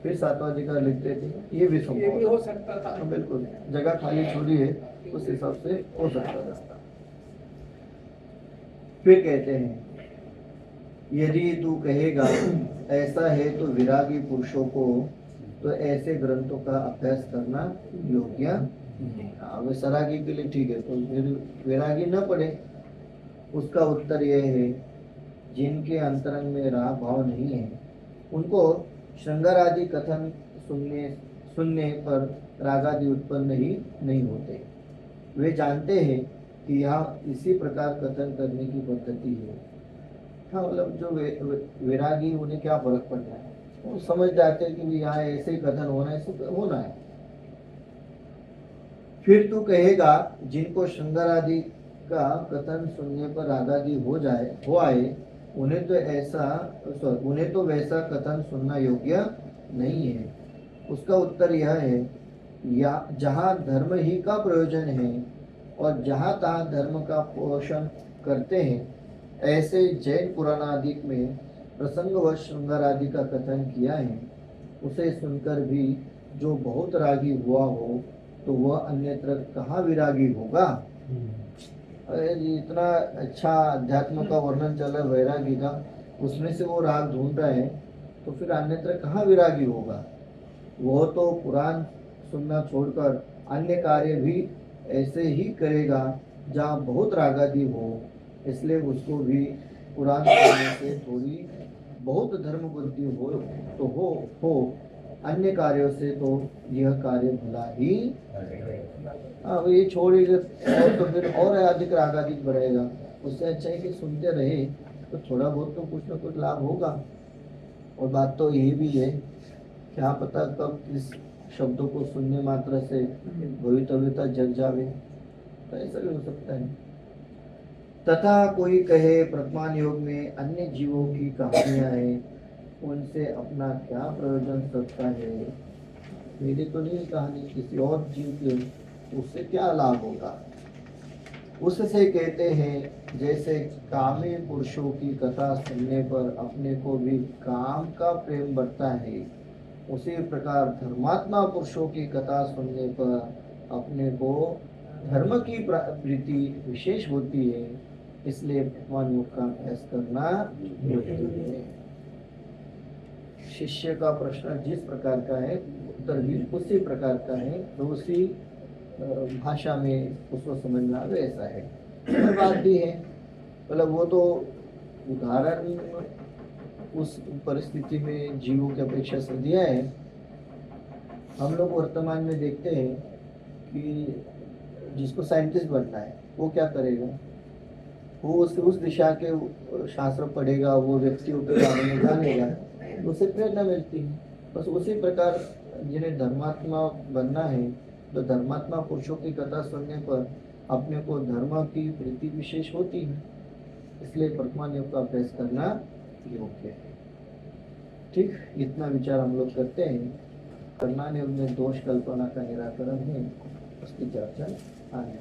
फिर 7वां अधिकार लिखते थे। ये भी संभव हो सकता था। बिल्कुल, जगह खाली छोड़ी है उस हिसाब से हो सकता था। फिर कहते हैं यदि तू कहेगा ऐसा है तो विरागी पुरुषों को तो ऐसे ग्रंथों का अभ्यास करना योग्य नहीं। अब सरागी के लिए ठीक है, तो फिर वैरागी न पढ़े। उसका उत्तर यह है, जिनके अंतरंग में राग भाव नहीं है उनको श्रृंगार आदि कथन सुनने पर राग आदि उत्पन्न ही नहीं होते। वे जानते हैं कि यहाँ इसी प्रकार कथन करने की पद्धति है। हाँ, मतलब जो वैरागी उन्हें क्या फर्क पड़ता है, वो समझ जाते हैं कि यहाँ ऐसे ही कथन होना है, ऐसे होना है। फिर तू कहेगा जिनको श्रृंगार आदि का कथन सुनने पर राग आदि हो आए उन्हें तो वैसा कथन सुनना योग्य नहीं है। उसका उत्तर यह है, या जहाँ धर्म ही का प्रयोजन है और जहाँ तहाँ धर्म का पोषण करते हैं, ऐसे जैन पुराण आदि में प्रसंग व श्रृंगार आदि का कथन किया है, उसे सुनकर भी जो बहुत रागी हुआ हो तो वह अन्यत्र कहाँ विरागी होगा। अरे जी, इतना अच्छा अध्यात्म का वर्णन चल रहा है वैरागी का, उसमें से वो राग ढूंढ रहा है, तो फिर अन्यत्र कहाँ विरागी होगा। वह तो पुराण सुनना छोड़कर अन्य कार्य भी ऐसे ही करेगा जहाँ बहुत रागादि हो। इसलिए उसको भी पुराण सुनने से थोड़ी बहुत धर्म बुद्धि हो तो हो अन्य कार्यों से तो यह कार्य भला ही। हाँ, ये छोड़ेगा और तो फिर और अधिक रागाधिक बढ़ेगा। उससे अच्छा है कि सुनते रहे तो थोड़ा बहुत तो कुछ ना कुछ लाभ होगा। और बात तो यही भी है, क्या पता कब इस शब्दों को सुनने मात्र से भवितव्यता जग जावे, तो ऐसा भी हो सकता है। तथा कोई कहे वर्तमान योग में अन्य जीवों की कहानियां हैं, उनसे अपना क्या प्रयोजन सकता है। मेरी तो नहीं कहानी, किसी और जीव की, उससे क्या लाभ होगा। उससे कहते हैं जैसे कामी पुरुषों की कथा सुनने पर अपने को भी काम का प्रेम बढ़ता है, उसी प्रकार धर्मात्मा पुरुषों की कथा सुनने पर अपने को धर्म की प्रीति विशेष होती है। इसलिए भगवान योग का अभ्यास करना जरूरी है। शिष्य का प्रश्न जिस प्रकार का है उत्तर भी उसी प्रकार का है, तो उसी भाषा में उसको समझना वैसा है। बात भी है, मतलब वो तो उदाहरण उस परिस्थिति में जीवों की अपेक्षा से दिया है। हम लोग वर्तमान में देखते हैं कि जिसको साइंटिस्ट बनना है वो क्या करेगा, वो उस दिशा के शास्त्र पढ़ेगा, वो व्यक्तियों के बारे में जानेगा, उसे प्रेरणा मिलती है। बस उसी प्रकार जिन्हें धर्मात्मा बनना है तो धर्मात्मा पुरुषों की कथा सुनने पर अपने को धर्म की प्रीति विशेष होती है। इसलिए वर्तमान योग का अभ्यास करना योग्य है। ठीक, इतना विचार हम लोग करते हैं। वर्तमान योग में दोष कल्पना का निराकरण है, उसकी चर्चा आगे।